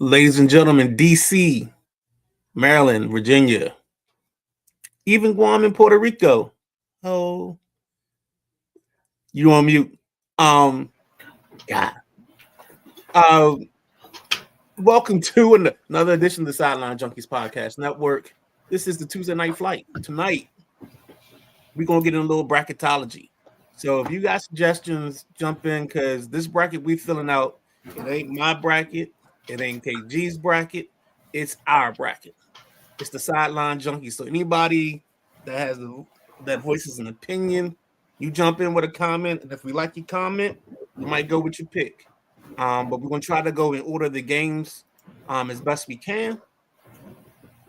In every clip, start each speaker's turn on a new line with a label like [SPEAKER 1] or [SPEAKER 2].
[SPEAKER 1] Ladies and gentlemen, DC, Maryland, Virginia, even Guam and Puerto Rico. Oh, you on mute. Um, God. Uh, Welcome to another edition of the Sideline Junkies Podcast Network. This is the Tuesday Night Flight. Tonight, we're going to get in a little bracketology. So if you got suggestions, jump in because this bracket we filling out, it ain't my bracket. It ain't KG's bracket. It's our bracket. It's the Sideline Junkies. So anybody that voices an opinion, you jump in with a comment, and if we like your comment, we might go with your pick. But we're gonna try to go and order the games as best we can.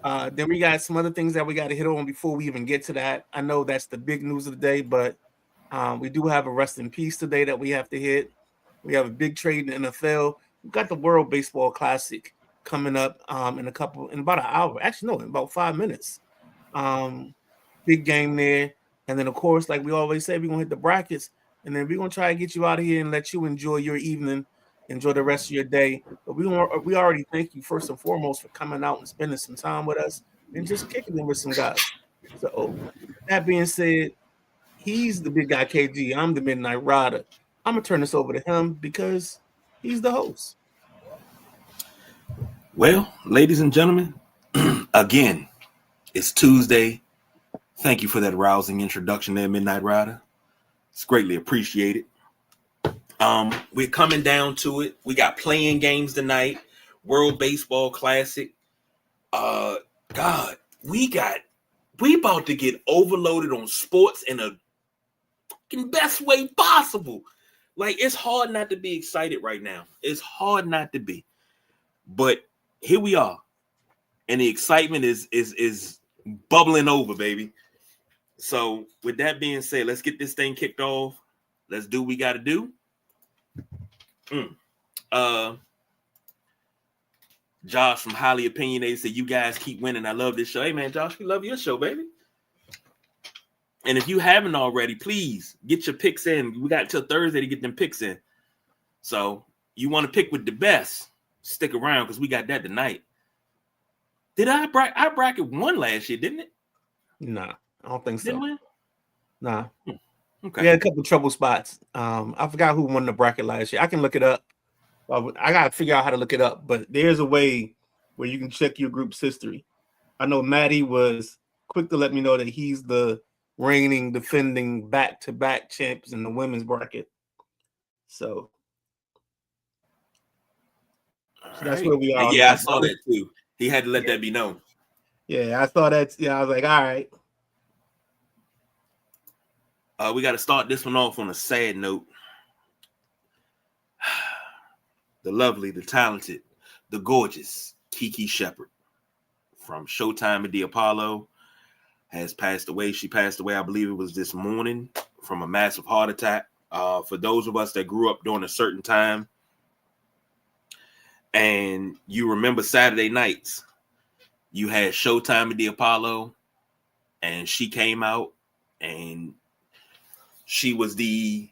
[SPEAKER 1] Then we got some other things that we got to hit on before we even get to that. I know that's the big news of the day, but we do have a rest in peace today that we have to hit. We have a big trade in the NFL. We've got the World Baseball Classic coming up in about an hour. Actually, no, in about 5 minutes. Big game there. And then, of course, like we always say, we're going to hit the brackets. And then we're going to try to get you out of here and let you enjoy your evening, enjoy the rest of your day. But we already thank you, first and foremost, for coming out and spending some time with us and just kicking in with some guys. So, that being said, he's the big guy, KG. I'm the Midnight Rider. I'm going to turn this over to him because he's the host.
[SPEAKER 2] Well, ladies and gentlemen, again, it's Tuesday. Thank you for that rousing introduction there, Midnight Rider. It's greatly appreciated. We're coming down to it. We got playing games tonight. World Baseball Classic. God, we about to get overloaded on sports in a fucking best way possible. Like, it's hard not to be excited right now. It's hard not to be. But here we are, and the excitement is bubbling over, baby. So with that being said, let's get this thing kicked off. Let's do what we got to do. Josh from Highly Opinionated said, "You guys keep winning. I love this show." Hey man, Josh, we love your show, baby. And if you haven't already, please get your picks in. We got till Thursday to get them picks in. So you want to pick with the best? Stick around because we got that tonight. Did our bracket won last year, didn't it?
[SPEAKER 1] Nah, I don't think so.
[SPEAKER 2] Didn't we?
[SPEAKER 1] Nah.
[SPEAKER 2] Okay.
[SPEAKER 1] We had a couple of trouble spots. I forgot who won the bracket last year. I can look it up. I got to figure out how to look it up. But there's a way where you can check your group's history. I know Maddie was quick to let me know that he's the reigning, defending back-to-back champs in the women's bracket. So that's where we are.
[SPEAKER 2] Yeah, I saw that too. He had to let that be known.
[SPEAKER 1] Yeah, I saw that. Yeah, I was like, all right.
[SPEAKER 2] We got to start this one off on a sad note. The lovely, the talented, the gorgeous Kiki Shepard from Showtime at the Apollo has passed away. She passed away, I believe it was this morning, from a massive heart attack. For those of us that grew up during a certain time, and you remember Saturday nights, you had Showtime at the Apollo, and she came out, and she was the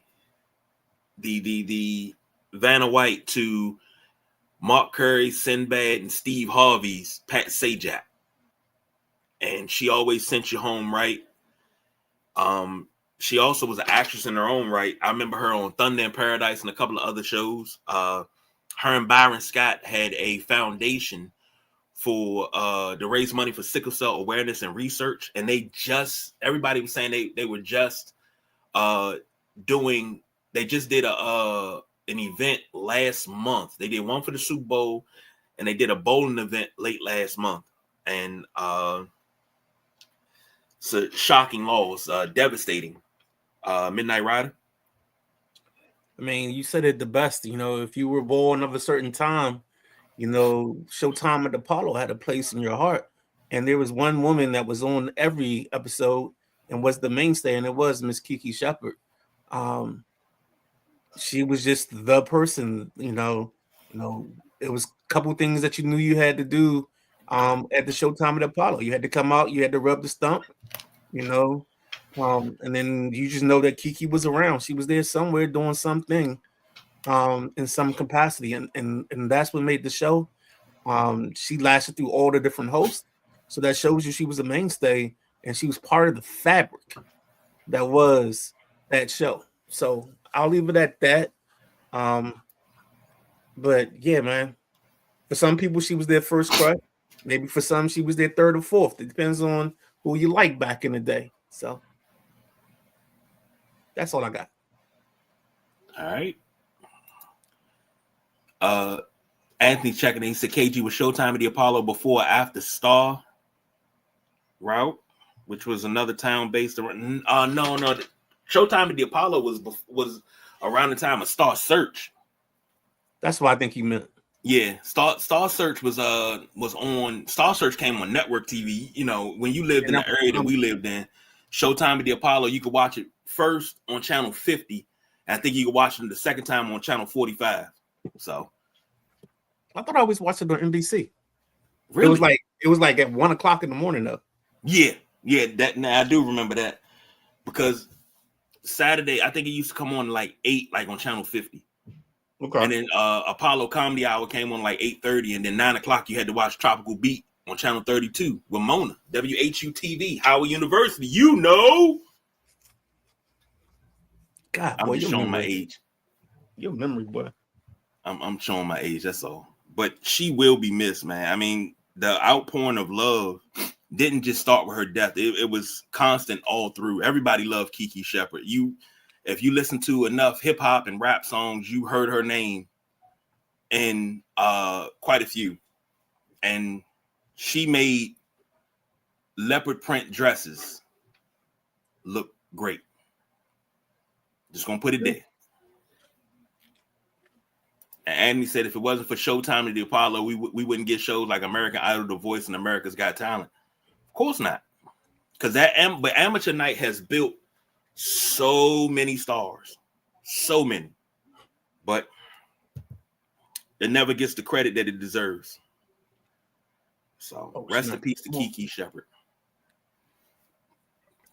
[SPEAKER 2] Vanna White to Mark Curry, Sinbad, and Steve Harvey's Pat Sajak. And she always sent you home right. She also was an actress in her own right. I remember her on Thunder in Paradise and a couple of other shows. Her and Byron Scott had a foundation for to raise money for sickle cell awareness and research. And everybody was saying they were just they just did an event last month. They did one for the Super Bowl and they did a bowling event late last month. And so shocking loss, devastating. Midnight Rider.
[SPEAKER 1] I mean, you said it the best. If you were born of a certain time, Showtime at the Apollo had a place in your heart. And there was one woman that was on every episode and was the mainstay, and it was Miss Kiki Shepard. She was just the person. It was a couple things that you knew you had to do at the Showtime at the Apollo. You had to come out, you had to rub the stump, and then you just know that Kiki was around. She was there somewhere doing something in some capacity, and that's what made the show. She lasted through all the different hosts, so that shows you she was a mainstay and she was part of the fabric that was that show. So I'll leave it at that. Um, but yeah, man. For some people, she was their first crush. Maybe for some, she was their third or fourth. It depends on who you like back in the day. So that's all I got.
[SPEAKER 2] All right. Anthony checking in. He said KG was Showtime at the Apollo before or after Star Route, which was another town based around. No. Showtime at the Apollo was around the time of Star Search.
[SPEAKER 1] That's what I think he meant.
[SPEAKER 2] Yeah, Star Search was on. Star Search came on network TV. You know, when you lived in the area that we lived in, Showtime at the Apollo, you could watch it first on channel 50. And I think you could watch it the second time on channel 45. So
[SPEAKER 1] I thought I always watched it on NBC.
[SPEAKER 2] really,
[SPEAKER 1] it was like at 1:00 in the morning though.
[SPEAKER 2] Yeah. That now I do remember that because Saturday I think it used to come on like 8, like on channel 50.
[SPEAKER 1] Okay.
[SPEAKER 2] And then Apollo Comedy Hour came on like 8:30, and then 9:00 you had to watch Tropical Beat on channel 32 with Mona, WHUTV, Howard University. You know,
[SPEAKER 1] God,
[SPEAKER 2] I'm
[SPEAKER 1] boy,
[SPEAKER 2] just showing my age.
[SPEAKER 1] Your memory, boy.
[SPEAKER 2] I'm showing my age. That's all. But she will be missed, man. I mean, the outpouring of love didn't just start with her death. It was constant all through. Everybody loved Kiki Shepard. If you listen to enough hip hop and rap songs, you heard her name in quite a few. And she made leopard print dresses look great. Just gonna put it there. And Anthony said if it wasn't for Showtime at the Apollo, we wouldn't get shows like American Idol, The Voice, and America's Got Talent. Of course not. Because but Amateur Night has built so many stars. So many. But it never gets the credit that it deserves. So rest in peace to Kiki Shepard.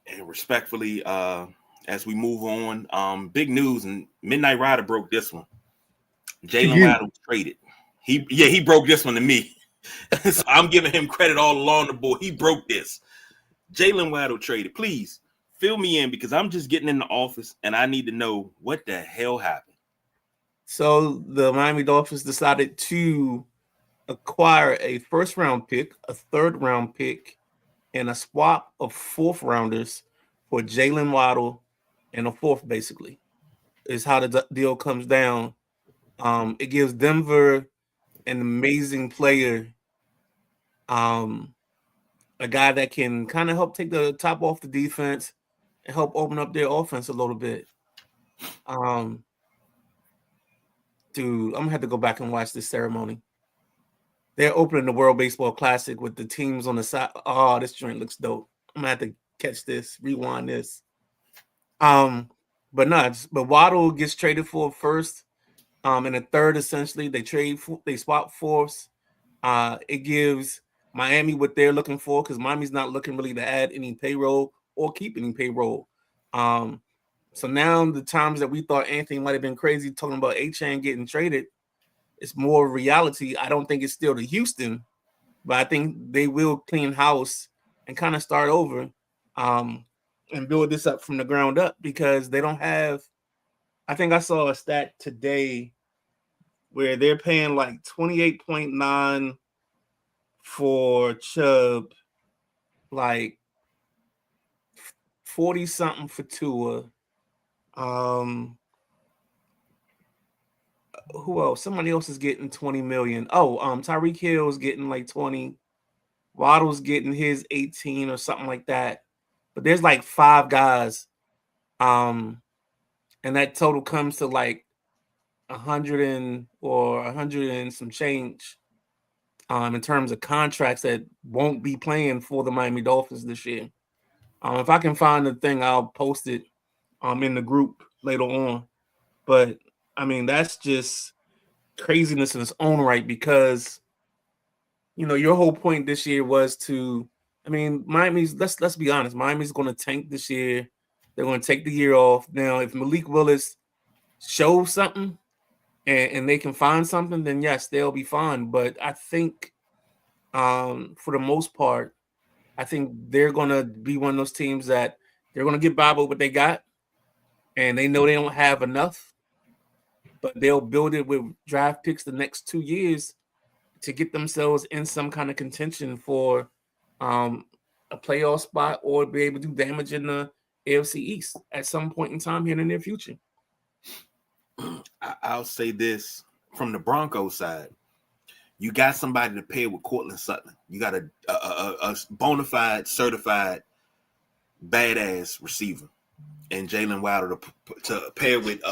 [SPEAKER 2] And respectfully, as we move on, big news, and Midnight Rider broke this one. Jalen Waddle was traded. He broke this one to me. So I'm giving him credit all along the board. He broke this. Jalen Waddle traded. Please fill me in because I'm just getting in the office and I need to know what the hell happened.
[SPEAKER 1] So the Miami Dolphins decided to acquire a first-round pick, a third-round pick, and a swap of fourth-rounders for Jalen Waddle and a fourth, basically, is how the deal comes down. It gives Denver an amazing player, a guy that can kind of help take the top off the defense and help open up their offense a little bit. Dude, I'm gonna have to go back and watch this ceremony. They're opening the World Baseball Classic with the teams on the side. Oh, this joint looks dope. I'm gonna have to catch this, rewind this. But Waddle gets traded for first, and a third. Essentially, they swap fourths. It gives Miami what they're looking for because Miami's not looking really to add any payroll or keep any payroll. So now the times that we thought Anthony might have been crazy talking about A-Chain getting traded, it's more reality. I don't think it's still to Houston, but I think they will clean house and kind of start over and build this up from the ground up because they don't have. I think I saw a stat today where they're paying like 28.9 for Chubb, like 40 something for Tua. Who else? Somebody else is getting 20 million. Oh, Tyreek Hill is getting like 20. Waddle's getting his 18 or something like that. But there's like 5 guys. And that total comes to like 100 or 100 and some change in terms of contracts that won't be playing for the Miami Dolphins this year. If I can find the thing, I'll post it in the group later on. But I mean, that's just craziness in its own right because your whole point this year was to, I mean, Miami's, let's be honest, Miami's going to tank this year. They're going to take the year off. Now, if Malik Willis shows something and they can find something, then yes, they'll be fine. But I think for the most part, I think they're gonna be one of those teams that they're gonna get by with what they got, and they know they don't have enough, but they'll build it with draft picks the next 2 years to get themselves in some kind of contention for um, a playoff spot or be able to do damage in the AFC East at some point in time here in the near future.
[SPEAKER 2] I'll say this from the Broncos side. You got somebody to pair with Cortland Sutton. You got a bona fide, certified, badass receiver, and Jalen Wilder to pair with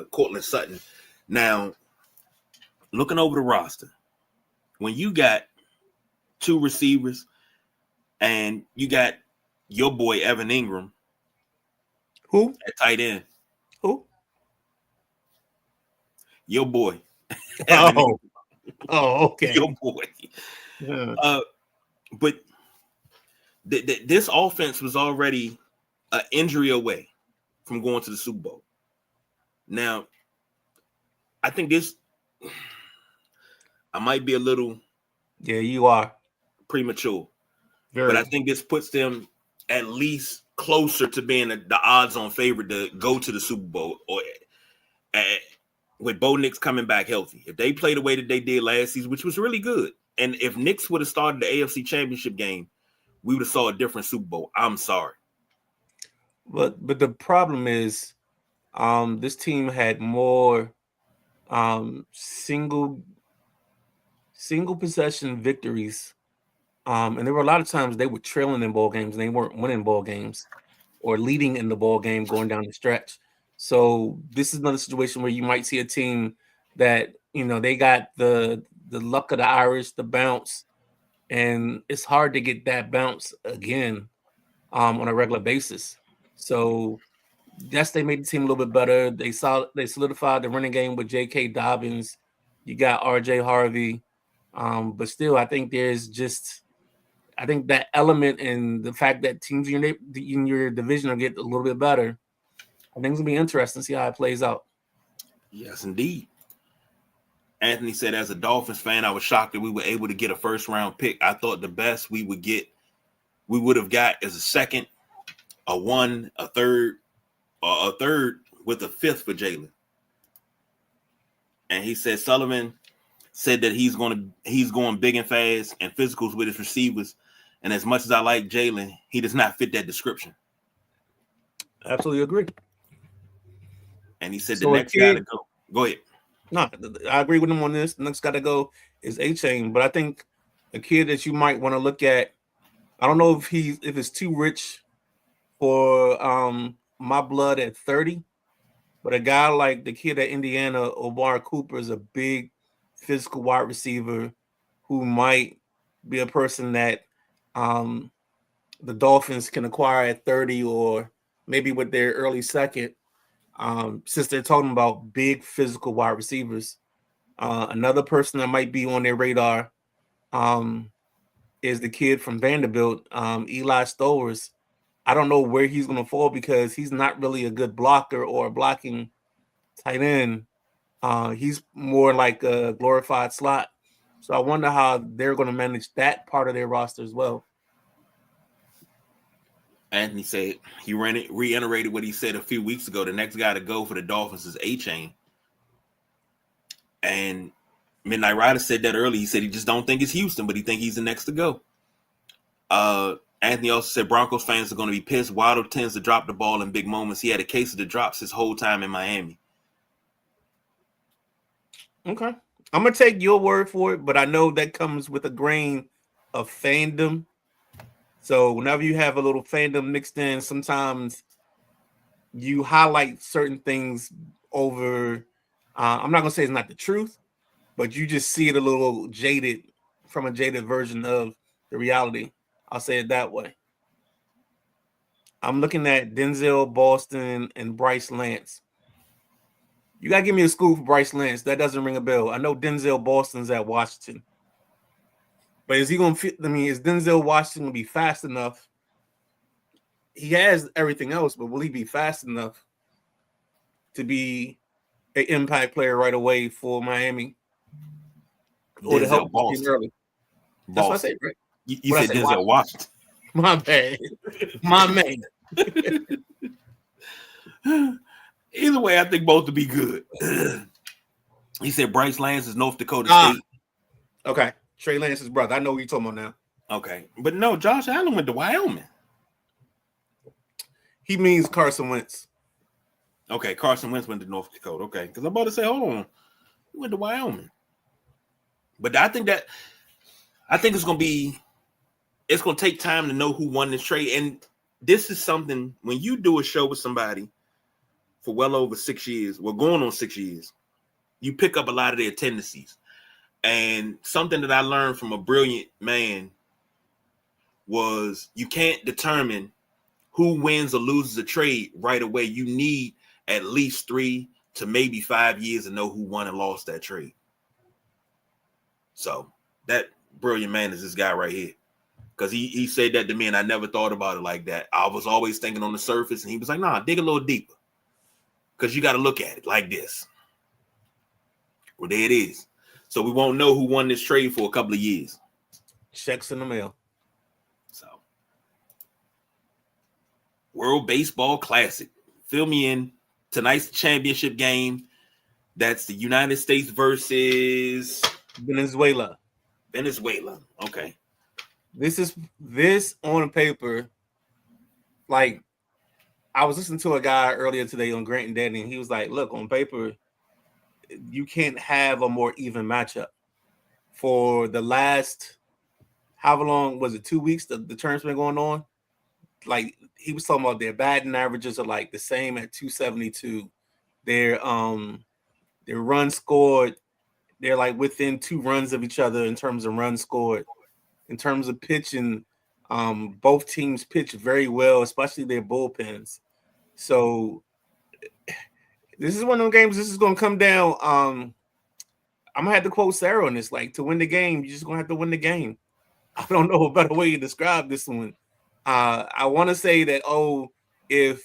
[SPEAKER 2] Cortland Sutton. Now, looking over the roster, when you got two receivers and you got your boy Evan Ingram,
[SPEAKER 1] who
[SPEAKER 2] at tight end,
[SPEAKER 1] who
[SPEAKER 2] your boy. Evan Ingram.
[SPEAKER 1] Okay,
[SPEAKER 2] Your boy.
[SPEAKER 1] Yeah.
[SPEAKER 2] But this offense was already an injury away from going to the Super Bowl. Now, I think this, I might be a little
[SPEAKER 1] you are
[SPEAKER 2] premature,
[SPEAKER 1] very.
[SPEAKER 2] but I think this puts them at least closer to being the odds-on favorite to go to the Super Bowl, or with Bo Nix coming back healthy. If they play the way that they did last season, which was really good, and if Nix would have started the AFC Championship game, we would have saw a different Super Bowl. I'm sorry.
[SPEAKER 1] But the problem is this team had more single possession victories. And there were a lot of times they were trailing in ball games and they weren't winning ball games or leading in the ball game going down the stretch. So this is another situation where you might see a team that, they got the luck of the Irish, the bounce, and it's hard to get that bounce again on a regular basis. So yes, they made the team a little bit better. They solidified the running game with J.K. Dobbins. You got R.J. Harvey. But still, I think that element and the fact that teams in your division will get a little bit better, I think it's going to be interesting to see how it plays out.
[SPEAKER 2] Yes, indeed. Anthony said, as a Dolphins fan, I was shocked that we were able to get a first-round pick. I thought the best we would have got is a second, a one, a third, or a third with a fifth for Jalen. And he said Sullivan said that he's going big and fast and physicals with his receivers. And as much as I like Jalen, he does not fit that description.
[SPEAKER 1] Absolutely agree.
[SPEAKER 2] And he said the next guy to go. Go ahead.
[SPEAKER 1] No, I agree with him on this. The next guy to go is A-Chain. But I think a kid that you might want to look at, I don't know if it's too rich for my blood at 30, but a guy like the kid at Indiana, Omar Cooper, is a big physical wide receiver who might be a person that the Dolphins can acquire at 30 or maybe with their early second, since they're talking about big physical wide receivers. Another person that might be on their radar is the kid from Vanderbilt, Eli Stowers. I don't know where he's going to fall because he's not really a good blocker or a blocking tight end. He's more like a glorified slot. So I wonder how they're going to manage that part of their roster as well.
[SPEAKER 2] Anthony said he reiterated what he said a few weeks ago. The next guy to go for the Dolphins is A-Chain. And Midnight Rider said that early. He said he just don't think it's Houston, but he think he's the next to go. Anthony also said Broncos fans are going to be pissed. Waddle tends to drop the ball in big moments. He had a case of the drops his whole time in Miami.
[SPEAKER 1] Okay. I'm going to take your word for it, but I know that comes with a grain of fandom. So whenever you have a little fandom mixed in, sometimes you highlight certain things over. I'm not going to say it's not the truth, but you just see it a little jaded from a jaded version of the reality. I'll say it that way. I'm looking at Denzel Boston and Bryce Lance. You got to give me a school for Bryce Lance. That doesn't ring a bell. I know Denzel Boston's at Washington. But is he going to fit? I mean, is Denzel Washington going to be fast enough? He has everything else, but will he be fast enough to be an impact player right away for Miami or to help
[SPEAKER 2] Denzel
[SPEAKER 1] the team
[SPEAKER 2] Boston.
[SPEAKER 1] early. That's what I said, right?
[SPEAKER 2] You
[SPEAKER 1] What I
[SPEAKER 2] said
[SPEAKER 1] said,
[SPEAKER 2] Denzel
[SPEAKER 1] Washington.
[SPEAKER 2] Washington.
[SPEAKER 1] My bad. My man.
[SPEAKER 2] Either way, I think both to be good. He said Bryce Lance is North Dakota
[SPEAKER 1] Ah,
[SPEAKER 2] State.
[SPEAKER 1] okay. Trey Lance's brother. I know what you're talking about now.
[SPEAKER 2] Okay, but no, Josh Allen went to Wyoming.
[SPEAKER 1] He means Carson Wentz.
[SPEAKER 2] Okay, Carson Wentz went to North Dakota. Okay, because I'm about to say, hold on, he went to Wyoming. But I think it's gonna be. It's gonna take time to know who won this trade, and this is something when you do a show with somebody for well over 6 years, well, going on 6 years, you pick up a lot of their tendencies. And something that I learned from a brilliant man was you can't determine who wins or loses a trade right away. You need at least 3 to maybe 5 years to know who won and lost that trade. So that brilliant man is this guy right here. Because he said that to me, and I never thought about it like that. I was always thinking on the surface, and he was like, nah, dig a little deeper. Because you got to look at it like this. Well, there it is. So we won't know who won this trade for a couple of years.
[SPEAKER 1] Checks in the mail.
[SPEAKER 2] So, World Baseball Classic. Fill me in. Tonight's championship game. That's the United States versus
[SPEAKER 1] Venezuela.
[SPEAKER 2] Okay.
[SPEAKER 1] This on paper, like I was listening to a guy earlier today on Grant and Danny, and he was like, look, on paper, you can't have a more even matchup. For the last, however long was it, 2 weeks, the tournament's been going on? Like, he was talking about their batting averages are like the same at 272. Their runs scored, they're like within 2 runs of each other in terms of runs scored. In terms of pitching, both teams pitch very well, especially their bullpens. So this is one of those games. This is going to come down. I'm gonna have to quote Sarah on this. Like, to win the game, you're just gonna have to win the game. I don't know a better way to describe this one. I want to say that if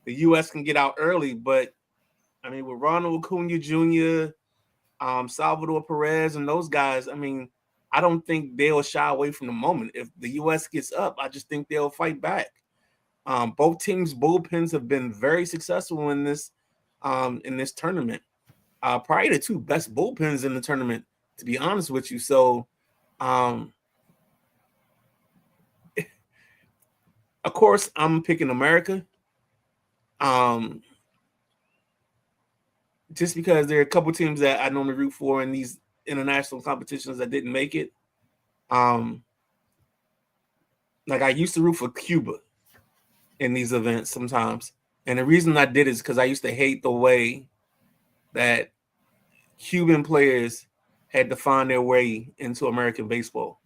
[SPEAKER 1] the U.S. can get out early, but I mean with Ronald Acuna Jr., Salvador Perez, and those guys, I mean, I don't think they'll shy away from the moment. If the U.S. gets up, I just think they'll fight back. Both teams' bullpens have been very successful in this tournament. Probably the 2 best bullpens in the tournament, to be honest with you. So, of course, I'm picking America. Just because there are a couple teams that I normally root for in these international competitions that didn't make it. Like I used to root for Cuba in these events sometimes. And the reason I did is because I used to hate the way that Cuban players had to find their way into American baseball.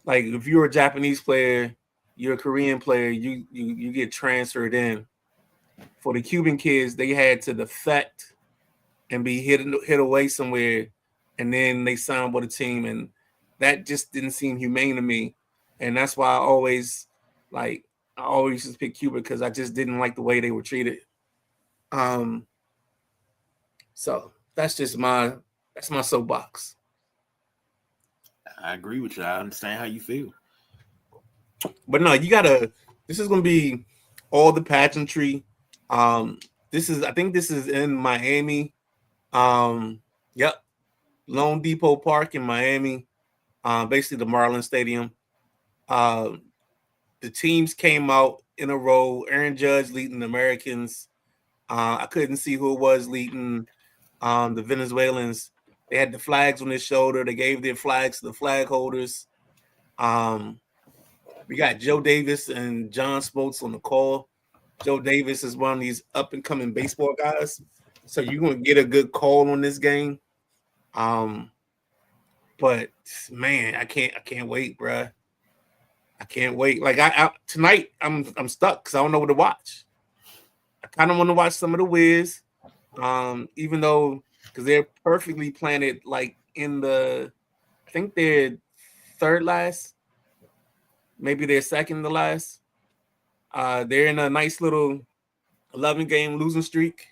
[SPEAKER 1] Like if you're a Japanese player, you're a Korean player, you get transferred in. For the Cuban kids, they had to defect and be hit away somewhere, and then they signed with a team, and that just didn't seem humane to me. And that's why I always just pick Cuba because I just didn't like the way they were treated. So that's my soapbox.
[SPEAKER 2] I agree with you. I understand how you feel.
[SPEAKER 1] But no, this is gonna be all the pageantry. I think this is in Miami. Yep. Lone Depot Park in Miami. Basically the Marlins Stadium. The teams came out in a row. Aaron Judge leading the Americans. I couldn't see who it was leading the Venezuelans. They had the flags on their shoulder. They gave their flags to the flag holders. We got Joe Davis and John Smoltz on the call. Joe Davis is one of these up-and-coming baseball guys. So you're going to get a good call on this game. But, man, I can't wait, bruh. I can't wait. Like tonight, I'm stuck because I don't know what to watch. I kind of want to watch some of the Wiz, even though because they're perfectly planted like I think they're third last, maybe they're second to last. They're in a nice little 11-game losing streak.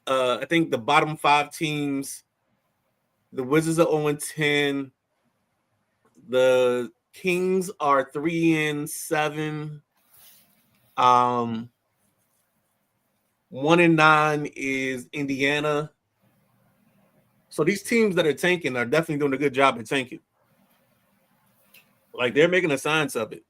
[SPEAKER 1] I think the bottom 5 teams, the Wizards are 0-10. The Kings are 3-7. 1-9 is Indiana. So these teams that are tanking are definitely doing a good job at tanking. Like they're making a science of it.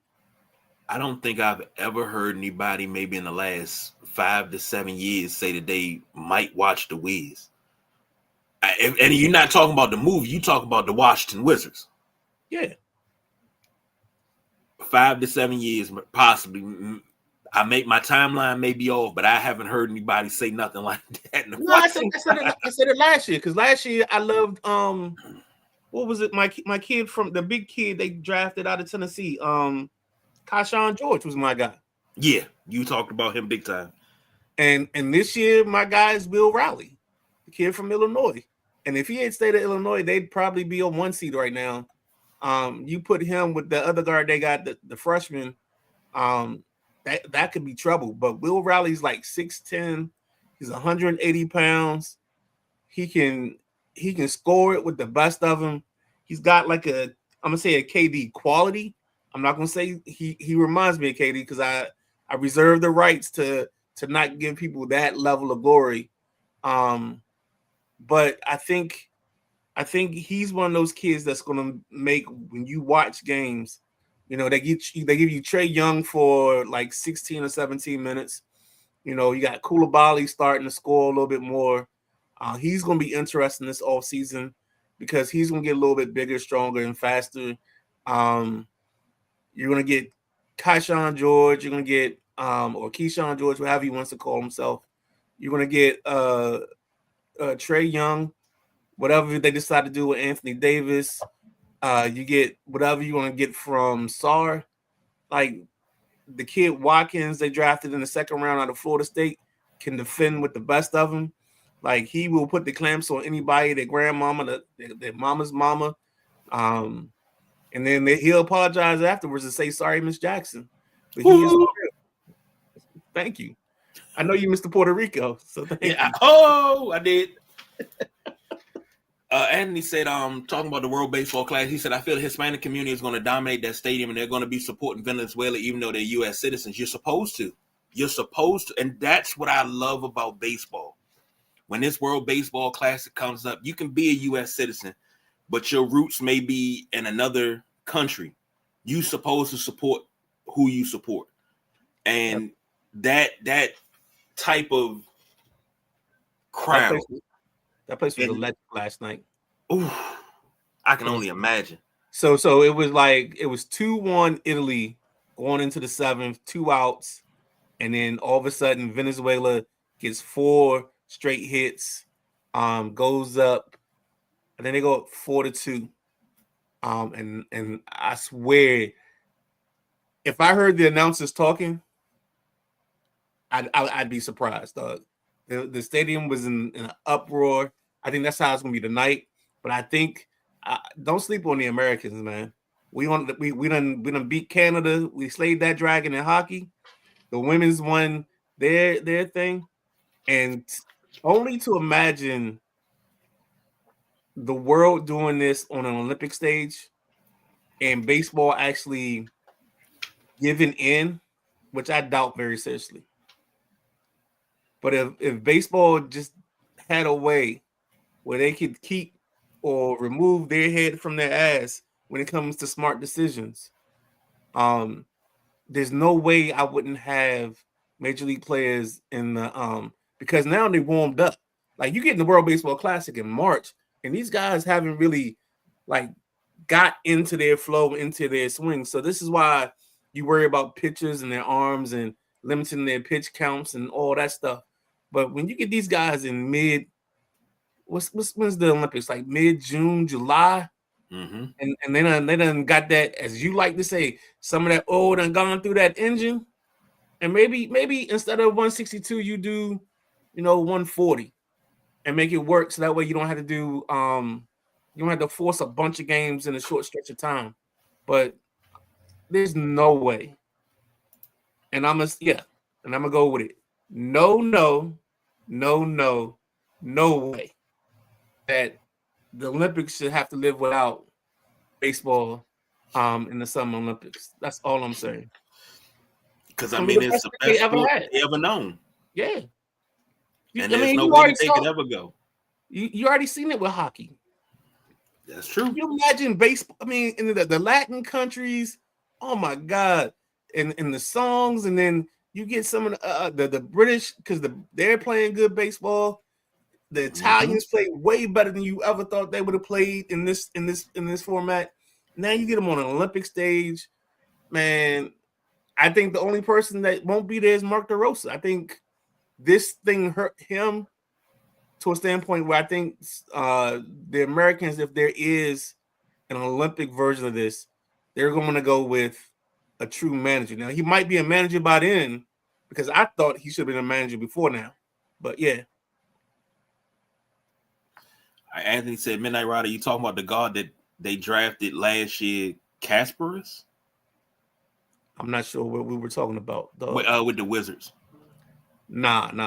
[SPEAKER 2] I don't think I've ever heard anybody, maybe in the last 5 to 7 years, say that they might watch The Wiz. And you're not talking about the movie, you talk about the Washington Wizards.
[SPEAKER 1] Yeah.
[SPEAKER 2] 5 to 7 years, possibly. I make my timeline may be off, but I haven't heard anybody say nothing like that.
[SPEAKER 1] No, I said it last year because last year I loved what was it? My kid from the big kid they drafted out of Tennessee. Kashawn George was my guy.
[SPEAKER 2] Yeah, you talked about him big time.
[SPEAKER 1] And this year my guy is Will Rowley, the kid from Illinois. And if he had stayed at Illinois, they'd probably be on 1 seed right now. You put him with the other guard they got, the freshman. That could be trouble. But Will Rowley's like 6'10". He's 180 pounds. He can score it with the best of them. He's got like I'm gonna say a KD quality. I'm not gonna say he reminds me of KD because I reserve the rights to not give people that level of glory. But I think he's one of those kids that's gonna make when you watch games, they give you Trae Young for like 16 or 17 minutes. You got Koulibaly starting to score a little bit more. He's going to be interesting this offseason because he's going to get a little bit bigger, stronger, and faster. You're going to get Keyshawn George. You're going to get or Keyshawn George, whatever he wants to call himself. You're going to get Trae Young, whatever they decide to do with Anthony Davis. You get whatever you want to get from Sarr. Like the kid Watkins they drafted in the second round out of Florida State can defend with the best of them. Like he will put the clamps on anybody, their grandmama, their mama's mama. And then he'll apologize afterwards and say, sorry, Miss Jackson. But he is real. Thank you. I know you Mr. Puerto Rico, so thank you.
[SPEAKER 2] I did. Anthony said, talking about the World Baseball Classic, he said, I feel the Hispanic community is going to dominate that stadium and they're going to be supporting Venezuela even though they're U.S. citizens. You're supposed to. And that's what I love about baseball. When this World Baseball Classic comes up, you can be a U.S. citizen, but your roots may be in another country. You're supposed to support who you support. And that type of crowd.
[SPEAKER 1] That place was electric last night.
[SPEAKER 2] Ooh, I can only imagine.
[SPEAKER 1] So it was 2-1 Italy going into the 7th, 2 outs, and then all of a sudden Venezuela gets 4 straight hits, goes up, and then they go up 4-2. And I swear, if I heard the announcers talking, I'd be surprised, dog. The stadium was in an uproar. I think that's how it's gonna be tonight. But I think don't sleep on the Americans, man. We done beat Canada. We slayed that dragon in hockey. The women's won their thing, and only to imagine the world doing this on an Olympic stage and baseball actually giving in, which I doubt very seriously. But if baseball just had a way where they could keep or remove their head from their ass when it comes to smart decisions, there's no way I wouldn't have major league players in the because now they warmed up. Like you get in the World Baseball Classic in March, and these guys haven't really like got into their flow, into their swing. So this is why you worry about pitchers and their arms and limiting their pitch counts and all that stuff. But when you get these guys in when's the Olympics? Like mid-June, July.
[SPEAKER 2] Mm-hmm.
[SPEAKER 1] And they done got that, as you like to say, some of that old and gone through that engine. And maybe instead of 162, you do, 140 and make it work. So that way you don't have to do you don't have to force a bunch of games in a short stretch of time. But there's no way. And I'm gonna go with it. No, no way that the Olympics should have to live without baseball in the Summer Olympics. That's all I'm saying.
[SPEAKER 2] Because
[SPEAKER 1] It's
[SPEAKER 2] I
[SPEAKER 1] gonna be
[SPEAKER 2] mean,
[SPEAKER 1] the
[SPEAKER 2] it's
[SPEAKER 1] best
[SPEAKER 2] the
[SPEAKER 1] thing they
[SPEAKER 2] best
[SPEAKER 1] ever
[SPEAKER 2] sport
[SPEAKER 1] had.
[SPEAKER 2] they ever known,
[SPEAKER 1] Yeah.
[SPEAKER 2] and
[SPEAKER 1] I
[SPEAKER 2] there's
[SPEAKER 1] mean,
[SPEAKER 2] no
[SPEAKER 1] you
[SPEAKER 2] way
[SPEAKER 1] already
[SPEAKER 2] that they
[SPEAKER 1] saw
[SPEAKER 2] could ever go.
[SPEAKER 1] you already seen it with hockey.
[SPEAKER 2] That's true.
[SPEAKER 1] Can you imagine baseball? I mean, in the Latin countries, oh my God, and the songs, and then you get some of the British because they're playing good baseball. The
[SPEAKER 2] Mm-hmm.
[SPEAKER 1] Italians play way better than you ever thought they would have played in this format. Now you get them on an Olympic stage, man. I think the only person that won't be there is Mark DeRosa. I think this thing hurt him to a standpoint where I think the Americans, if there is an Olympic version of this, they're going to go with a true manager. Now he might be a manager by then because I thought he should have been a manager before now. But yeah,
[SPEAKER 2] Anthony said, "Midnight Rider, you talking about the guard that they drafted last year, Kasparis,
[SPEAKER 1] I'm not sure what we were talking about.
[SPEAKER 2] with the Wizards?"
[SPEAKER 1] Nah.
[SPEAKER 2] And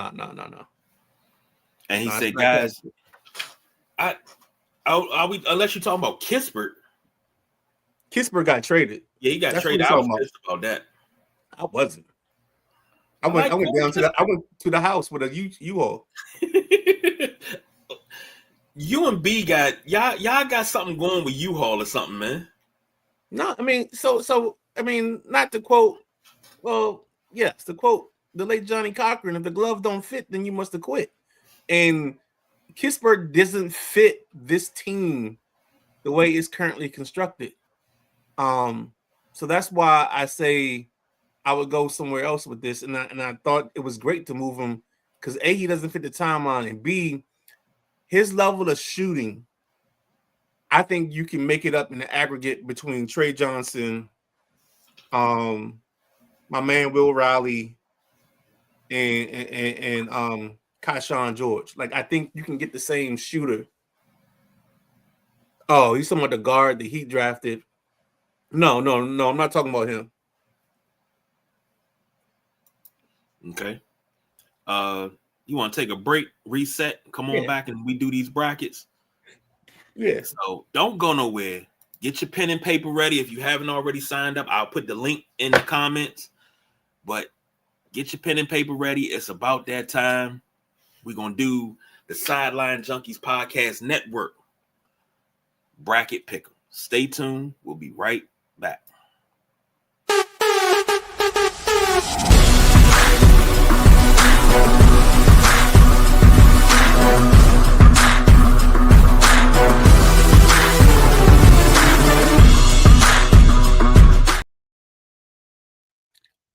[SPEAKER 2] he
[SPEAKER 1] Nah, it's
[SPEAKER 2] said,
[SPEAKER 1] not
[SPEAKER 2] "Guys,
[SPEAKER 1] Casper.
[SPEAKER 2] are we unless you're talking about Kispert?
[SPEAKER 1] Kispert got traded.
[SPEAKER 2] Yeah, he got
[SPEAKER 1] That's what
[SPEAKER 2] traded.
[SPEAKER 1] we're
[SPEAKER 2] I was
[SPEAKER 1] talking about.
[SPEAKER 2] pissed about that.
[SPEAKER 1] I wasn't.
[SPEAKER 2] I like
[SPEAKER 1] I went
[SPEAKER 2] Corey
[SPEAKER 1] down to I went to the house with a U-Haul.
[SPEAKER 2] Kispert. You and B got y'all got something going with U-Haul or something, man.
[SPEAKER 1] No, I mean, I mean, not to quote, well, yes, to quote the late Johnny Cochran, if the glove don't fit, then you must have quit. And Kispert doesn't fit this team the way it's currently constructed. So that's why I say I would go somewhere else with this. And I thought it was great to move him because A, he doesn't fit the timeline, and B, his level of shooting, I think you can make it up in the aggregate between Trey Johnson, my man Will Riley, and Kayshawn George. Like I think you can get the same shooter. Oh, he's talking about the guard that he drafted. No, I'm not talking about him.
[SPEAKER 2] Okay. You want to take a break, reset, come on
[SPEAKER 1] Yeah.
[SPEAKER 2] back, and we do these brackets.
[SPEAKER 1] Yeah.
[SPEAKER 2] So don't go nowhere. Get your pen and paper ready. If you haven't already signed up, I'll put the link in the comments. But get your pen and paper ready. It's about that time. We're going to do the Sideline Junkies Podcast Network bracket picker. Stay tuned. We'll be right back.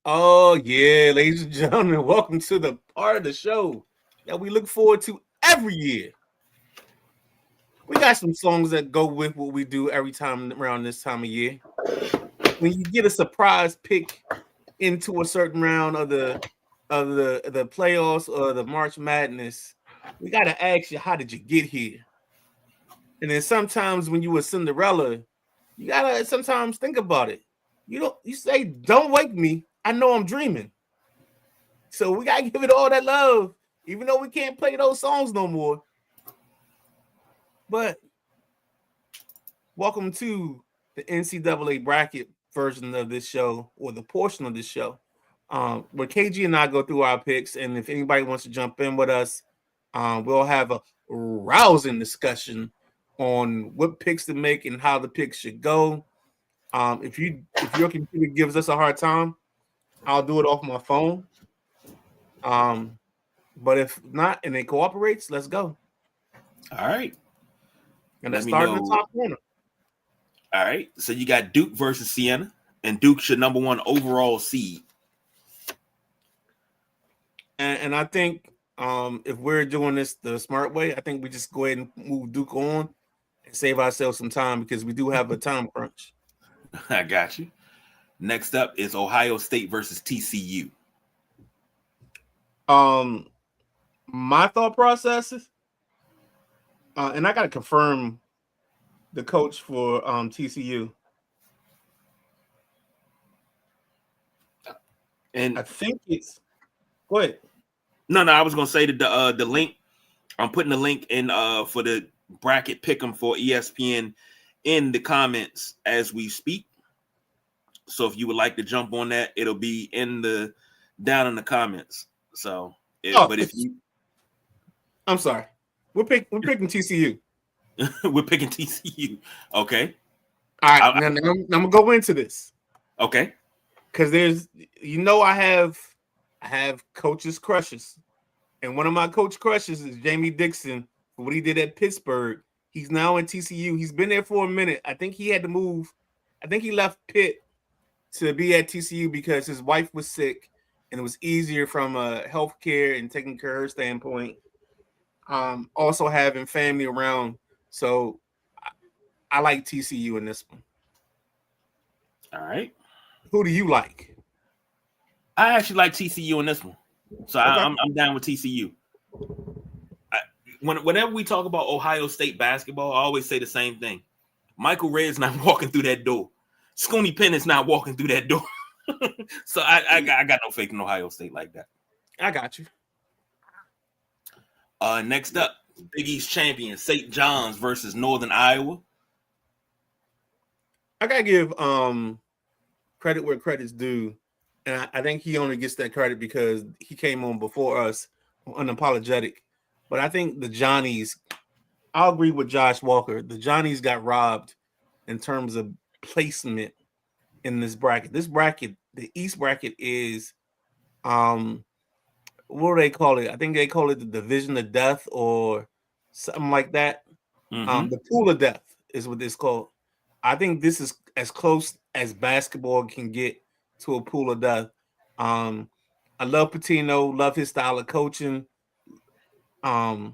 [SPEAKER 1] Oh yeah, ladies and gentlemen, welcome to the part of the show that we look forward to every year. We got some songs that go with what we do every time around this time of year. When you get a surprise pick into a certain round of the playoffs or the March Madness, we got to ask you, how did you get here? And then sometimes when you were Cinderella, you gotta sometimes think about it. You say, "Don't wake me. I know I'm dreaming." So we gotta give it all that love, even though we can't play those songs no more. But welcome to the NCAA bracket version of this show, or the portion of this show, where KG and I go through our picks. And if anybody wants to jump in with us, we'll have a rousing discussion on what picks to make and how the picks should go. If your computer gives us a hard time, I'll do it off my phone. But if not and it cooperates, let's go.
[SPEAKER 2] All right.
[SPEAKER 1] And
[SPEAKER 2] Let
[SPEAKER 1] let's
[SPEAKER 2] me
[SPEAKER 1] start in the
[SPEAKER 2] know.
[SPEAKER 1] top corner.
[SPEAKER 2] All right. So you got Duke versus Siena, and Duke's your number one overall seed.
[SPEAKER 1] And I think if we're doing this the smart way, I think we just go ahead and move Duke on and save ourselves some time because we do have a time crunch.
[SPEAKER 2] I got you. Next up is Ohio State versus TCU.
[SPEAKER 1] My thought process is, and I got to confirm the coach for TCU.
[SPEAKER 2] And
[SPEAKER 1] I think it's, go ahead.
[SPEAKER 2] no, I was gonna say that the link I'm putting the link in for the bracket pick'em for ESPN in the comments as we speak. So if you would like to jump on that, it'll be down in the comments. So,
[SPEAKER 1] Oh,
[SPEAKER 2] but if you,
[SPEAKER 1] I'm sorry, we're picking TCU.
[SPEAKER 2] we're picking TCU, okay?
[SPEAKER 1] All right, now I'm gonna go into this.
[SPEAKER 2] Okay.
[SPEAKER 1] Because I have coaches crushes, and one of my coach crushes is Jamie Dixon for what he did at Pittsburgh. He's now in TCU. He's been there for a minute. I think he had to move. I think he left Pitt to be at TCU because his wife was sick, and it was easier from a healthcare and taking care of her standpoint. Also having family around, so I like TCU in this one.
[SPEAKER 2] All right.
[SPEAKER 1] Who do you like?
[SPEAKER 2] I actually like TCU in this one, so
[SPEAKER 1] Okay.
[SPEAKER 2] I'm down with TCU. Whenever we talk about Ohio State basketball, I always say the same thing. Michael Red's not walking through that door. Scooney Pennett's not walking through that door. So I got no faith in Ohio State like that.
[SPEAKER 1] I got you.
[SPEAKER 2] Next up, Big East champion St. John's versus Northern Iowa.
[SPEAKER 1] I gotta give credit where credit's due, and I think he only gets that credit because he came on before us, unapologetic. But I think the Johnnies, I'll agree with Josh Walker. The Johnnies got robbed in terms of placement in this bracket. This bracket, the East bracket, is what do they call it? I think they call it the Division of Death or something like that.
[SPEAKER 2] Mm-hmm.
[SPEAKER 1] The Pool of Death is what it's called. I think this is as close as basketball can get to a pool of death. I love Patino, love his style of coaching. The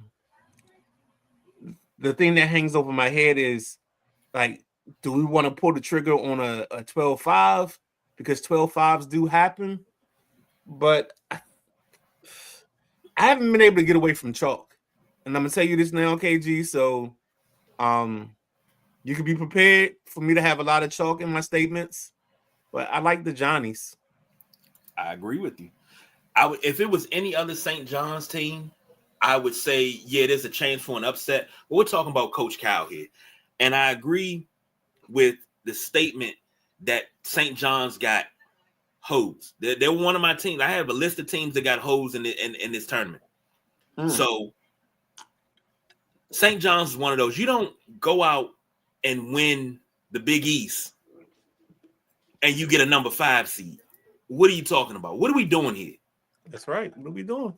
[SPEAKER 1] thing that hangs over my head is like, do we want to pull the trigger on a 12-5? Because 12-5s do happen, but I haven't been able to get away from chalk. And I'm gonna tell you this now, KG. So you can be prepared for me to have a lot of chalk in my statements, but I like the Johnnies.
[SPEAKER 2] I agree with you. If it was any other St. John's team, I would say, yeah, there's a chance for an upset. But we're talking about Coach Cal here. And I agree with the statement that St. John's got hosed. They're one of my teams. I have a list of teams that got hosed in this tournament. So St. John's is one of those. You don't go out and win the Big East and you get a number 5 seed. What are you talking about? What are we doing here?
[SPEAKER 1] That's right. What are we doing?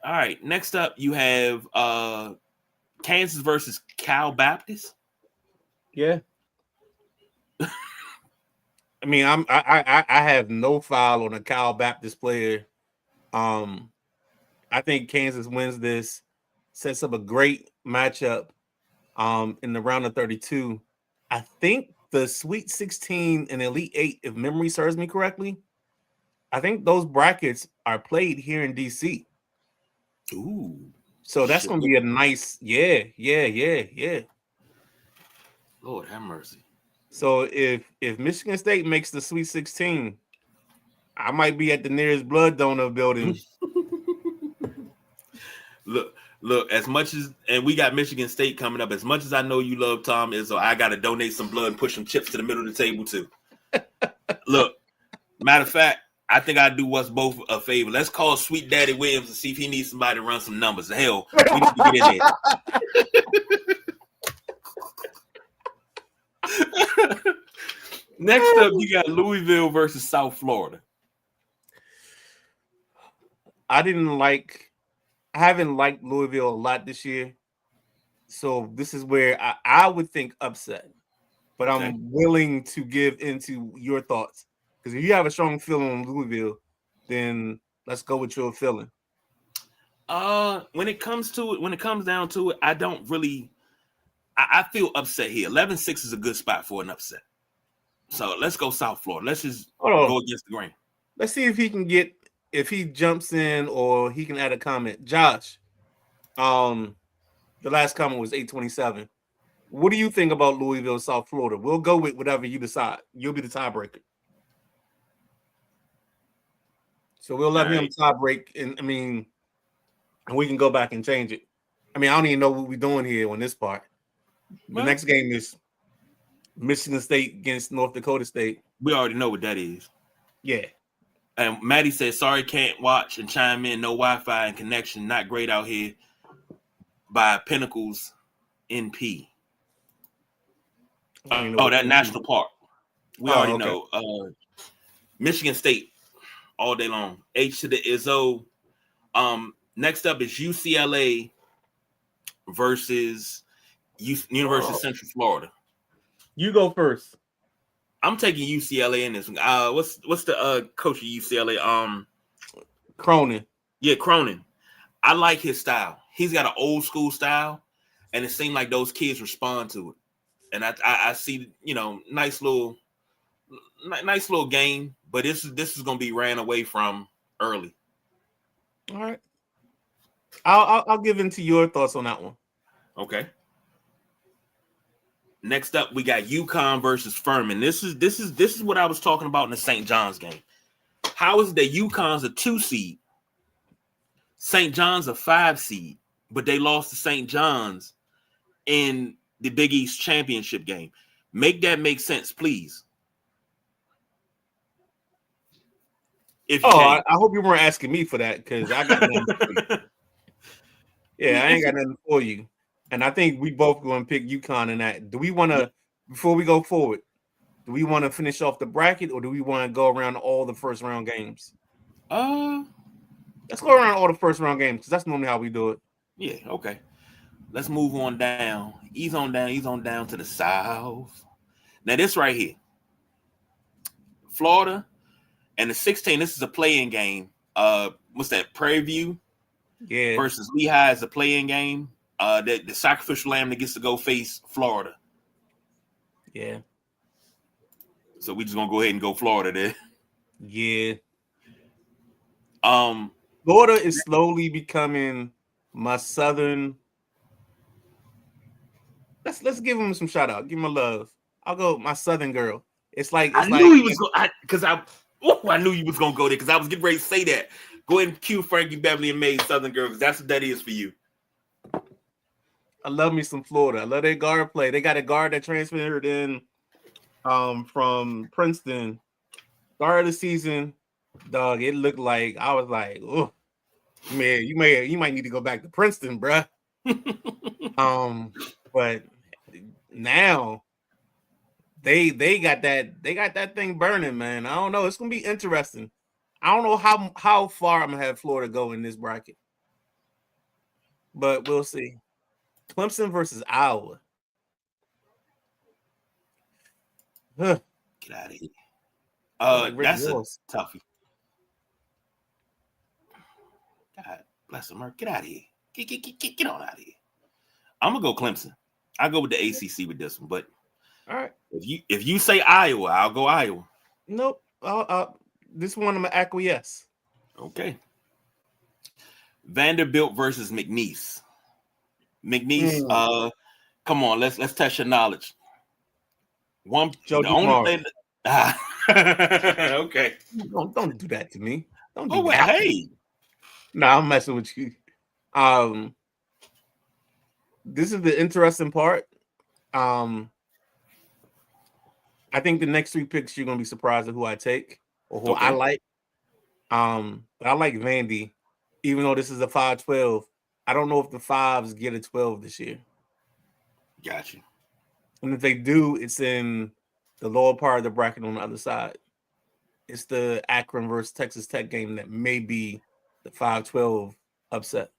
[SPEAKER 2] All right. Next up, you have Kansas versus Cal Baptist.
[SPEAKER 1] Yeah. I mean, I have no foul on a Cal Baptist player. I think Kansas wins this, sets up a great matchup in the round of 32. I think the Sweet 16 and Elite 8, if memory serves me correctly, I think those brackets are played here in DC.
[SPEAKER 2] Ooh.
[SPEAKER 1] So that's going to be a nice, yeah.
[SPEAKER 2] Lord have mercy.
[SPEAKER 1] So if Michigan State makes the Sweet 16, I might be at the nearest blood donor building.
[SPEAKER 2] Look, as much as, and we got Michigan State coming up, as much as I know you love Tom Izzo, I got to donate some blood and push some chips to the middle of the table too. Look, matter of fact, I think I do us both a favor. Let's call Sweet Daddy Williams and see if he needs somebody to run some numbers. Hell, we need to get in there. Next up, you got Louisville versus South Florida.
[SPEAKER 1] I haven't liked Louisville a lot this year. So this is where I would think upset. But okay. I'm willing to give into your thoughts. Because if you have a strong feeling on Louisville, then let's go with your feeling.
[SPEAKER 2] When it comes down to it, I don't really I feel upset here. 11-6 is a good spot for an upset. So let's go South Florida. Let's just go against the grain.
[SPEAKER 1] Let's see if he jumps in or he can add a comment. Josh, the last comment was 827. What do you think about Louisville, South Florida? We'll go with whatever you decide. You'll be the tiebreaker. So we'll let him tie break. And I mean, and we can go back and change it. I mean, I don't even know what we're doing here on this part. The next game is Michigan State against North Dakota State.
[SPEAKER 2] We already know what that is.
[SPEAKER 1] Yeah.
[SPEAKER 2] And Maddie said, sorry, can't watch and chime in. No Wi-Fi and connection. Not great out here by Pinnacles NP. That national park. We already know. Michigan State all day long. H to the Izzo. Next up is UCLA versus University of Central Florida.
[SPEAKER 1] You go first.
[SPEAKER 2] I'm taking UCLA in this one. What's the coach of UCLA?
[SPEAKER 1] Cronin.
[SPEAKER 2] Yeah, Cronin. I like his style. He's got an old school style, and it seemed like those kids respond to it. And I see, nice little game, but this is gonna be ran away from early.
[SPEAKER 1] All right. I'll give into your thoughts on that one.
[SPEAKER 2] Okay. Next up, we got UConn versus Furman. This is what I was talking about in the St. John's game. How is it that UConn's a 2 seed, St. John's a 5 seed, but they lost to St. John's in the Big East championship game? Make that make sense, please.
[SPEAKER 1] I hope you weren't asking me for that, because I got nothing for you. Yeah, I ain't got nothing for you. And I think we both going to pick UConn in that. Do we want to, before we go forward, do we want to finish off the bracket, or do we want to go around all the first round games? Let's go around all the first round games, because that's normally how we do it.
[SPEAKER 2] Yeah, okay. Let's move on down. Ease on down to the south. Now this right here, Florida and the 16. This is a play-in game. What's that? Prairie View,
[SPEAKER 1] yeah,
[SPEAKER 2] versus Lehigh is a play-in game. The sacrificial lamb that gets to go face Florida.
[SPEAKER 1] Yeah.
[SPEAKER 2] So we just gonna go ahead and go Florida there.
[SPEAKER 1] Yeah. Florida is slowly becoming my southern. Let's give him some shout out. Give him a love. I'll go my southern girl. I
[SPEAKER 2] knew he was going because I knew you was gonna go there because I was getting ready to say that. Go ahead and cue Frankie Beverly and Mays Southern Girl, because that's what that is for you.
[SPEAKER 1] I love me some Florida. I love their guard play. They got a guard that transferred in from Princeton. Start of the season, dog. It looked like I was like, oh man, you might need to go back to Princeton, bruh. But now they got that thing burning, man. I don't know. It's gonna be interesting. I don't know how far I'm gonna have Florida go in this bracket, but we'll see. Clemson versus Iowa.
[SPEAKER 2] Get out of here. That's a toughie. God bless America. Get out of here. Get on out of here. I'm gonna go Clemson. I'll go with the ACC with this one, but
[SPEAKER 1] all right.
[SPEAKER 2] If you say Iowa, I'll go Iowa.
[SPEAKER 1] Nope. This one I'm gonna acquiesce.
[SPEAKER 2] Okay. Vanderbilt versus McNeese. Come on, let's test your knowledge.
[SPEAKER 1] Okay. Don't do that to me. Don't do that.
[SPEAKER 2] Hey.
[SPEAKER 1] I'm messing with you. This is the interesting part. I think the next 3 picks you're gonna be surprised at who I take or who I like. But I like Vandy, even though this is a 5-12. I don't know if the 5s get a 12 this year.
[SPEAKER 2] Got you.
[SPEAKER 1] And if they do, it's in the lower part of the bracket on the other side. It's the Akron versus Texas Tech game that may be the 5-12 upset.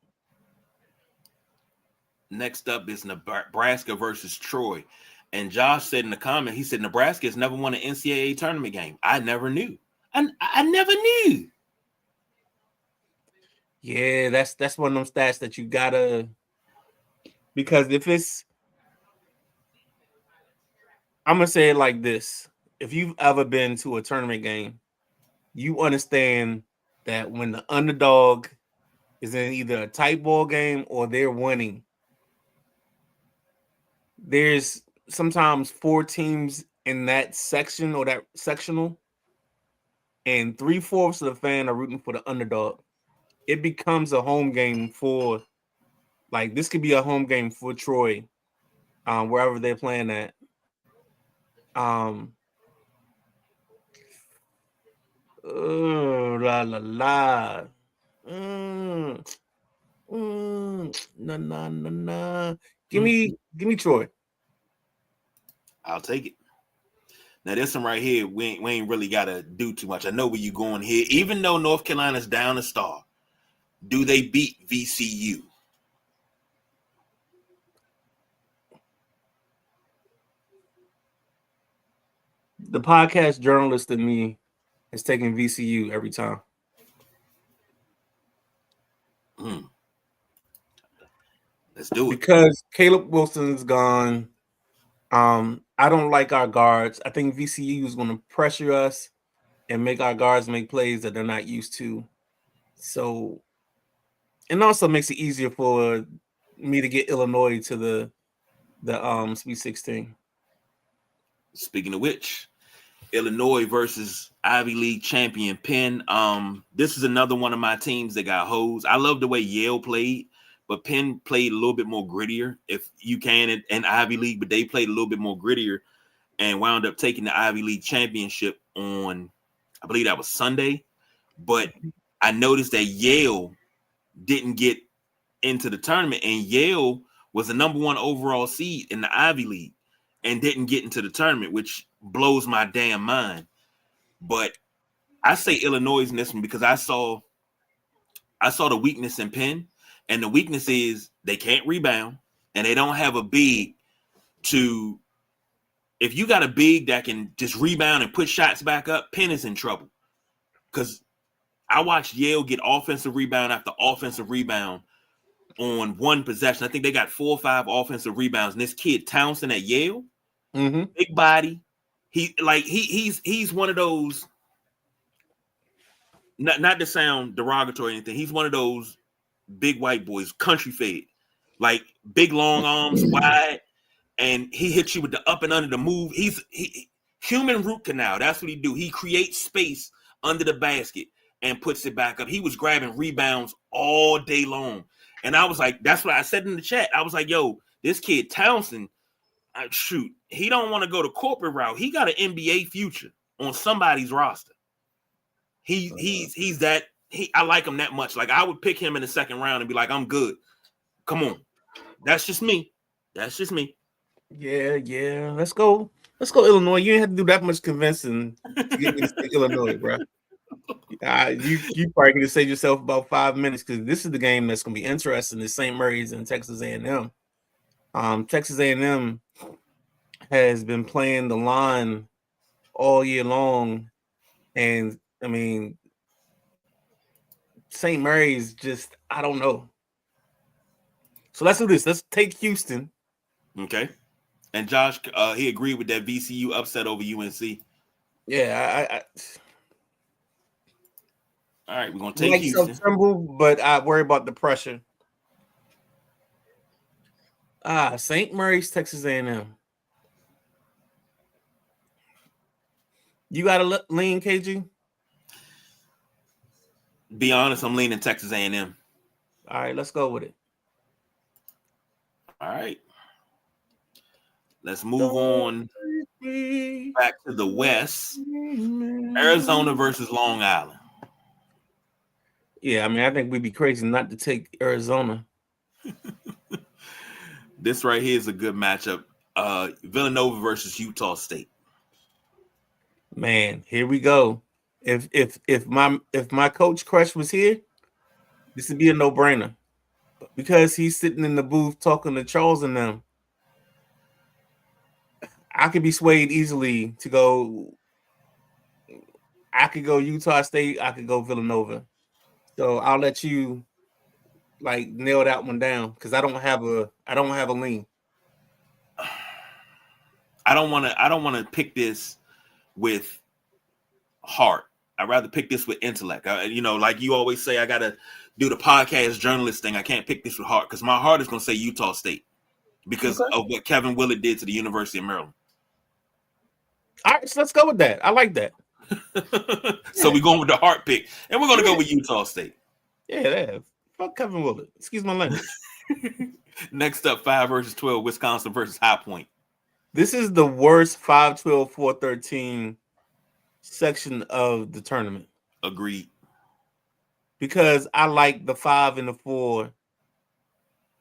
[SPEAKER 2] Next up is Nebraska versus Troy. And Josh said in the comment, he said Nebraska has never won an NCAA tournament game. I never knew. I never knew.
[SPEAKER 1] Yeah, that's one of them stats that you gotta, because if it's, I'm gonna say it like this: if you've ever been to a tournament game, you understand that when the underdog is in either a tight ball game or they're winning, there's sometimes 4 teams in that section or that sectional, and 3/4 of the fan are rooting for the underdog. it becomes a home game for, like, this could be a home game for Troy, wherever they're playing at. La la la. Nah, nah, nah, nah. Give me Troy.
[SPEAKER 2] I'll take it. Now, this one right here, we ain't really got to do too much. I know where you're going here. Even though North Carolina's down a star, do they beat VCU?
[SPEAKER 1] The podcast journalist in me is taking VCU every time.
[SPEAKER 2] Let's do it.
[SPEAKER 1] Because Caleb Wilson's gone. I don't like our guards. I think VCU is going to pressure us and make our guards make plays that they're not used to. So, and also makes it easier for me to get Illinois to the Sweet 16.
[SPEAKER 2] Speaking of which, Illinois versus Ivy League champion Penn. This is another one of my teams that got hosed. I love the way Yale played, but Penn played a little bit more grittier, if you can, in Ivy League, but they played a little bit more grittier and wound up taking the Ivy League championship on, I believe that was Sunday. But I noticed that Yale didn't get into the tournament, and Yale was the number 1 overall seed in the Ivy League and didn't get into the tournament, which blows my damn mind. But I say Illinois in this one because I saw the weakness in Penn, and the weakness is they can't rebound, and they don't have a big to. If you got a big that can just rebound and put shots back up, Penn is in trouble. Because I watched Yale get offensive rebound after offensive rebound on one possession. I think they got 4 or 5 offensive rebounds, and this kid Townsend at Yale, big body. He's one of those. Not to sound derogatory or anything. He's one of those big white boys, country fed, like big long arms, wide, and he hits you with the up and under the move. He's human root canal. That's what he do. He creates space under the basket and puts it back up. He was grabbing rebounds all day long, and I was like, that's what I said in the chat. I was like, yo, this kid Townsend, shoot, he don't want to go the corporate route. He got an NBA future on somebody's roster. He's that. I like him that much. Like, I would pick him in the second round and be like, I'm good. Come on. That's just me.
[SPEAKER 1] Yeah. Let's go, Illinois. You ain't have to do that much convincing to get me to say Illinois, bro. You probably can save yourself about 5 minutes because this is the game that's going to be interesting. Is St. Mary's and Texas A&M. Texas A&M has been playing the line all year long, and I mean, St. Mary's just, I don't know. So let's do this. Let's take Houston.
[SPEAKER 2] Okay. And Josh, he agreed with that VCU upset over UNC.
[SPEAKER 1] Yeah,
[SPEAKER 2] all right, we're gonna take Houston.
[SPEAKER 1] Tremble, but I worry about the pressure. St. Mary's, Texas A&M. You got to lean, KG?
[SPEAKER 2] Be honest, I'm leaning Texas A&M.
[SPEAKER 1] All right, let's go with it.
[SPEAKER 2] All right. Let's move on back to the West. Arizona versus Long Island.
[SPEAKER 1] Yeah, I mean, I think we'd be crazy not to take Arizona.
[SPEAKER 2] This right here is a good matchup. Villanova versus Utah State.
[SPEAKER 1] Man, here we go. If my coach Crush was here, this would be a no-brainer. But because he's sitting in the booth talking to Charles and them, I could be swayed easily to go. I could go Utah State. I could go Villanova. So I'll let you nail that one down because I don't have a lean.
[SPEAKER 2] I don't want to pick this with heart. I'd rather pick this with intellect. Like you always say, I got to do the podcast journalist thing. I can't pick this with heart because my heart is going to say Utah State because of what Kevin Willard did to the University of Maryland.
[SPEAKER 1] All right, so let's go with that. I like that.
[SPEAKER 2] So we're going with the heart pick, and we're going to go with Utah State.
[SPEAKER 1] Yeah, they have. Fuck Kevin Willard. Excuse my language.
[SPEAKER 2] Next up, 5 versus 12, Wisconsin versus High Point.
[SPEAKER 1] This is the worst 5-12, 4-13 section of the tournament.
[SPEAKER 2] Agreed.
[SPEAKER 1] Because I like the 5 and the 4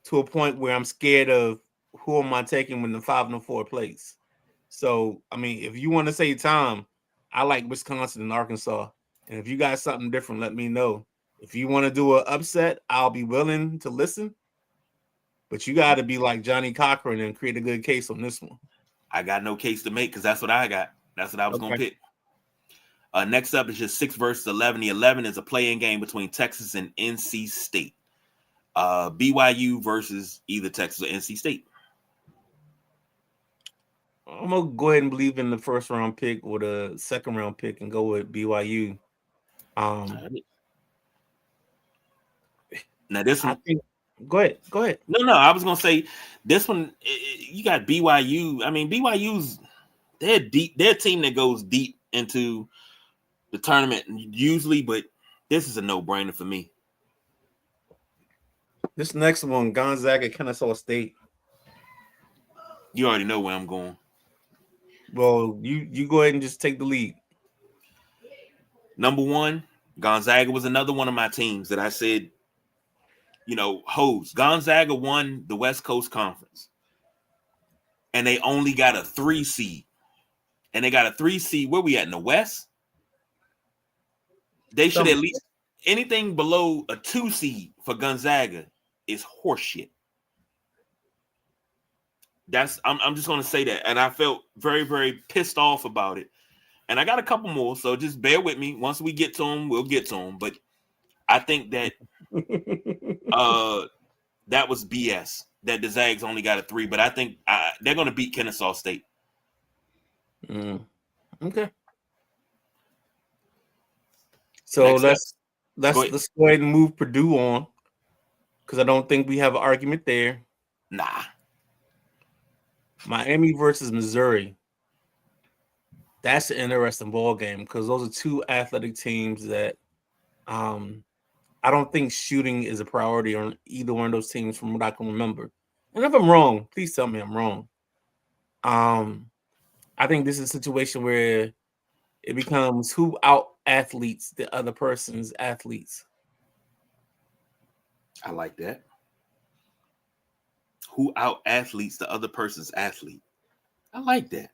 [SPEAKER 1] to a point where I'm scared of who am I taking when the 5 and the 4 plays. So, I mean, if you want to say Tom, I like Wisconsin and Arkansas. And if you got something different, let me know. If you want to do an upset, I'll be willing to listen. But you got to be like Johnny Cochran and create a good case on this one.
[SPEAKER 2] I got no case to make because that's what I got. That's what I was going to pick. Next up is just 6 versus 11. The 11 is a play-in game between Texas and NC State. BYU versus either Texas or NC State.
[SPEAKER 1] I'm going to go ahead and believe in the first round pick or the second round pick and go with BYU.
[SPEAKER 2] Now this one,
[SPEAKER 1] go ahead.
[SPEAKER 2] No, I was gonna say this one. You got BYU. I mean, BYU's they're deep. They're a team that goes deep into the tournament usually, but this is a no-brainer for me.
[SPEAKER 1] This next one, Gonzaga, Kennesaw State.
[SPEAKER 2] You already know where I'm going.
[SPEAKER 1] Well, you go ahead and just take the lead.
[SPEAKER 2] Number 1, Gonzaga was another one of my teams that I said, Gonzaga won the West Coast Conference. And they only got a 3 seed. And they got a 3 seed. Where we at in the West? They should at least anything below a 2 seed for Gonzaga is horseshit. I'm just going to say that. And I felt very, very pissed off about it. And I got a couple more, so just bear with me. Once we get to them, we'll get to them. But I think that that was BS, that the Zags only got a 3. But I think they're going to beat Kennesaw State.
[SPEAKER 1] Okay. So let's go ahead and move Purdue on, because I don't think we have an argument there.
[SPEAKER 2] Nah.
[SPEAKER 1] Miami versus Missouri. That's an interesting ball game because those are two athletic teams that I don't think shooting is a priority on either one of those teams from what I can remember. And if I'm wrong, please tell me I'm wrong. I think this is a situation where it becomes who out athletes the other person's athletes.
[SPEAKER 2] I like that. Who out athletes the other person's athlete. I like that.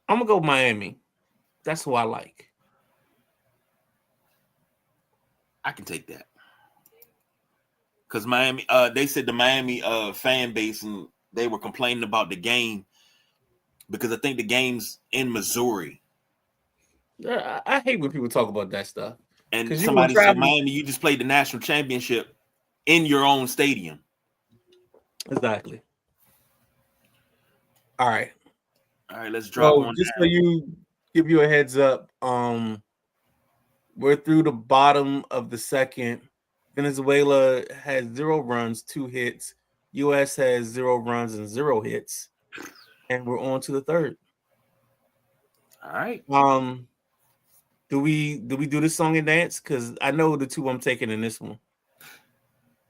[SPEAKER 1] I'm going to go Miami. That's who I like.
[SPEAKER 2] I can take that. Because Miami, they said the Miami fan base, and they were complaining about the game because I think the game's in Missouri.
[SPEAKER 1] I hate when people talk about that stuff.
[SPEAKER 2] And somebody said, Miami, you just played the national championship in your own stadium.
[SPEAKER 1] Exactly. All right, let's
[SPEAKER 2] drop one.
[SPEAKER 1] Just so you give you a heads up, we're through the bottom of the second. Venezuela has 0 runs, 2 hits. U.S. has 0 runs and 0 hits, and we're on to the third.
[SPEAKER 2] All right.
[SPEAKER 1] Do we do this song and dance? Because I know the 2 I'm taking in this one.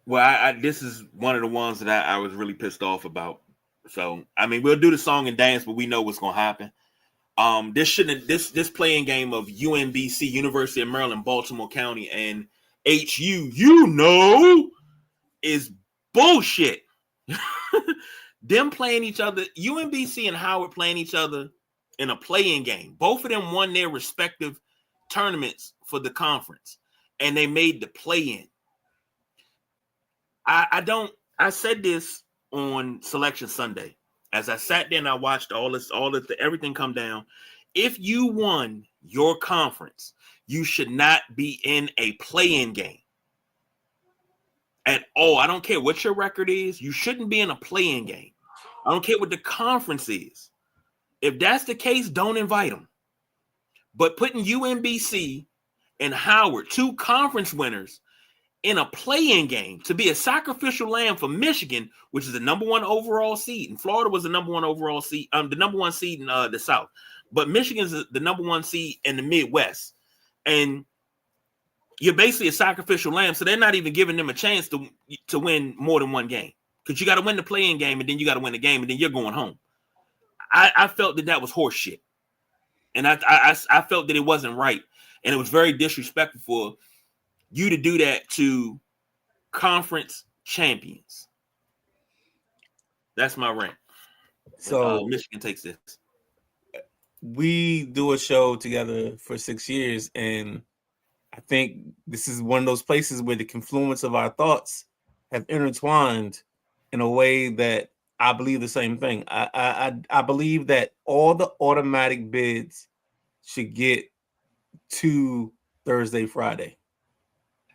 [SPEAKER 2] Well, this is one of the ones that I was really pissed off about. So, I mean, we'll do the song and dance, but we know what's going to happen. This playing game of UMBC, University of Maryland, Baltimore County, and HU, is bullshit. Them playing each other, UMBC and Howard playing each other in a playing game. Both of them won their respective tournaments for the conference, and they made the play-in. I said this on Selection Sunday. As I sat there and I watched everything come down. If you won your conference, you should not be in a play-in game at all. I don't care what your record is. You shouldn't be in a play-in game. I don't care what the conference is. If that's the case, don't invite them. But putting UMBC and Howard, 2 conference winners, in a play-in game to be a sacrificial lamb for Michigan, which is the number 1 overall seed, and Florida was the number 1 overall seed, the number 1 seed in the South, but Michigan's the number 1 seed in the Midwest, and you're basically a sacrificial lamb, so they're not even giving them a chance to win more than one game, because you got to win the play-in game, and then you got to win the game, and then you're going home. I felt that was horse shit, and I felt that it wasn't right, and it was very disrespectful for you to do that to conference champions. That's my rant.
[SPEAKER 1] So
[SPEAKER 2] Michigan takes this.
[SPEAKER 1] we do a show together for 6 years, and I think this is one of those places where the confluence of our thoughts have intertwined in a way that I believe the same thing. I believe that all the automatic bids should get to Thursday, Friday.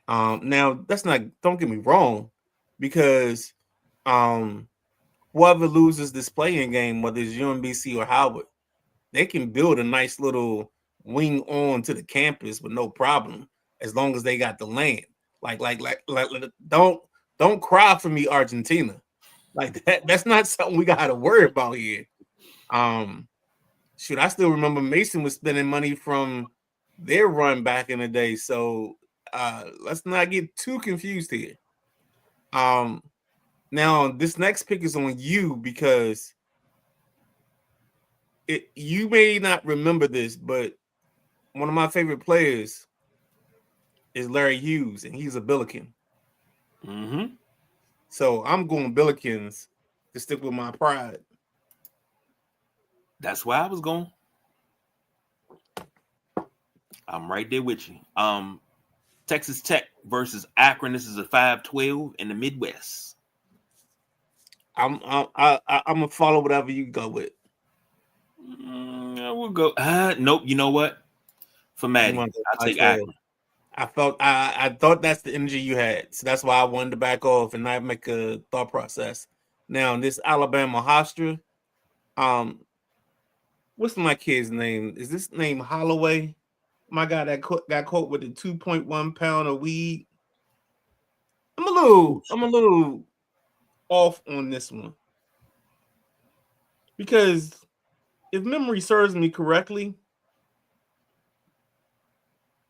[SPEAKER 1] Now that's not. Don't get me wrong, because whoever loses this playing game, whether it's UMBC or Howard, they can build a nice little wing on to the campus with no problem, as long as they got the land. Like don't cry for me, Argentina. Like that's not something we got to worry about here. Shoot, I still remember Mason was spending money from their run back in the day. So let's not get too confused here. Now this next pick is on you, because you may not remember this, but one of my favorite players is Larry Hughes, and he's a Billiken.
[SPEAKER 2] Mm-hmm.
[SPEAKER 1] So I'm going Billikens to stick with my pride.
[SPEAKER 2] That's where I was going. I'm right there with you. Texas Tech versus Akron. This is a 5-12 in the Midwest.
[SPEAKER 1] I'm gonna follow whatever you go with.
[SPEAKER 2] We'll go. Nope. You know what? For Maddie, I'll take Akron.
[SPEAKER 1] I thought that's the energy you had, so that's why I wanted to back off and not make a thought process. Now this Alabama Hofstra, what's my kid's name? Is this name Holloway? My guy that got caught with the 2.1 pound of weed. I'm a little off on this one, because if memory serves me correctly,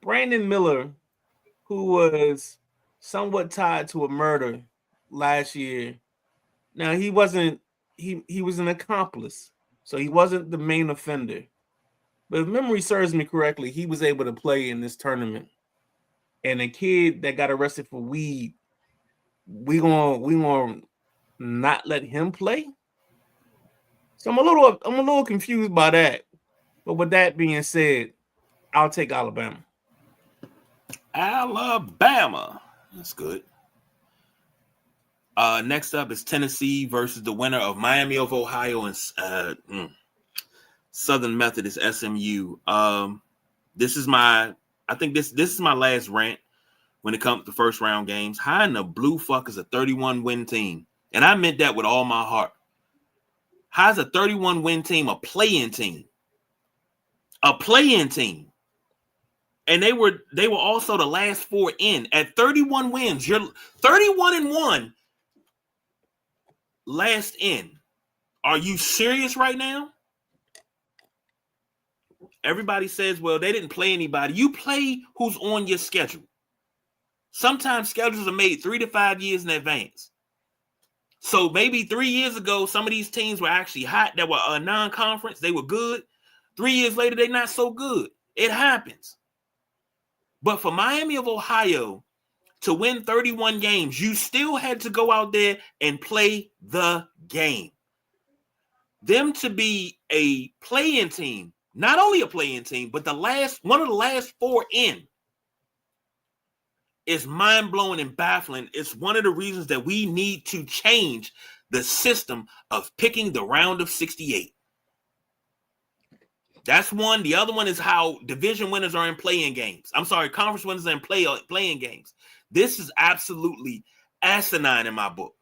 [SPEAKER 1] Brandon Miller, who was somewhat tied to a murder last year. Now he wasn't he was an accomplice, so he wasn't the main offender. But if memory serves me correctly, he was able to play in this tournament. And a kid that got arrested for weed, we gonna not let him play. So I'm a little confused by that. But with that being said, I'll take Alabama.
[SPEAKER 2] Alabama. That's good. Next up is Tennessee versus the winner of Miami of Ohio and Southern Methodist SMU. This is my last rant when it comes to first round games. How in the blue fuck is a 31 win team? And I meant that with all my heart. How's a 31 win team a play-in team? A play-in team. And they were also the last four in at 31 wins. You're 31-1 last in. Are you serious right now? Everybody says, well, they didn't play anybody. You play who's on your schedule. Sometimes schedules are made 3 to 5 years in advance. So maybe 3 years ago, some of these teams were actually hot that were a non-conference. They were good. 3 years later, they're not so good. It happens. But for Miami of Ohio to win 31 games, you still had to go out there and play the game. Them to be a play-in team, not only a play-in team, but one of the last four in, is mind-blowing and baffling. It's one of the reasons that we need to change the system of picking the round of 68. That's one. The other one is how division winners are in play-in games. I'm sorry, conference winners are in play-in games. This is absolutely asinine in my book.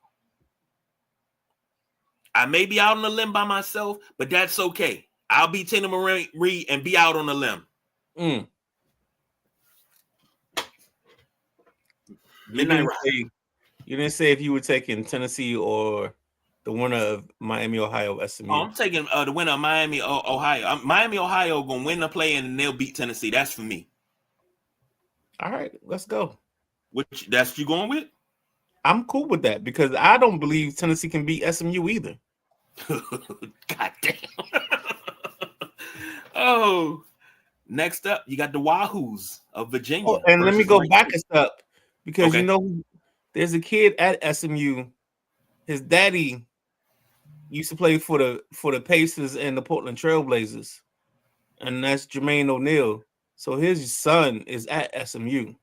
[SPEAKER 2] I may be out on a limb by myself, but that's okay. I'll be Tina Marie and be out on a limb.
[SPEAKER 1] You didn't say if you were taking Tennessee or the winner of Miami, Ohio, SMU.
[SPEAKER 2] I'm taking the winner of Miami, Ohio. Miami, Ohio going to win the play-in and they'll beat Tennessee. That's for me.
[SPEAKER 1] All right, let's go.
[SPEAKER 2] Which that's you going with?
[SPEAKER 1] I'm cool with that because I don't believe Tennessee can beat SMU either.
[SPEAKER 2] God damn. Oh, next up, you got the Wahoos of
[SPEAKER 1] Oh,
[SPEAKER 2] Virginia
[SPEAKER 1] and let me
[SPEAKER 2] versus
[SPEAKER 1] go
[SPEAKER 2] Wright
[SPEAKER 1] back
[SPEAKER 2] State.
[SPEAKER 1] a step because
[SPEAKER 2] Okay.
[SPEAKER 1] there's a kid at SMU. His daddy used to play for the Pacers and the Portland Trailblazers, and that's Jermaine O'Neal. So his son is at SMU.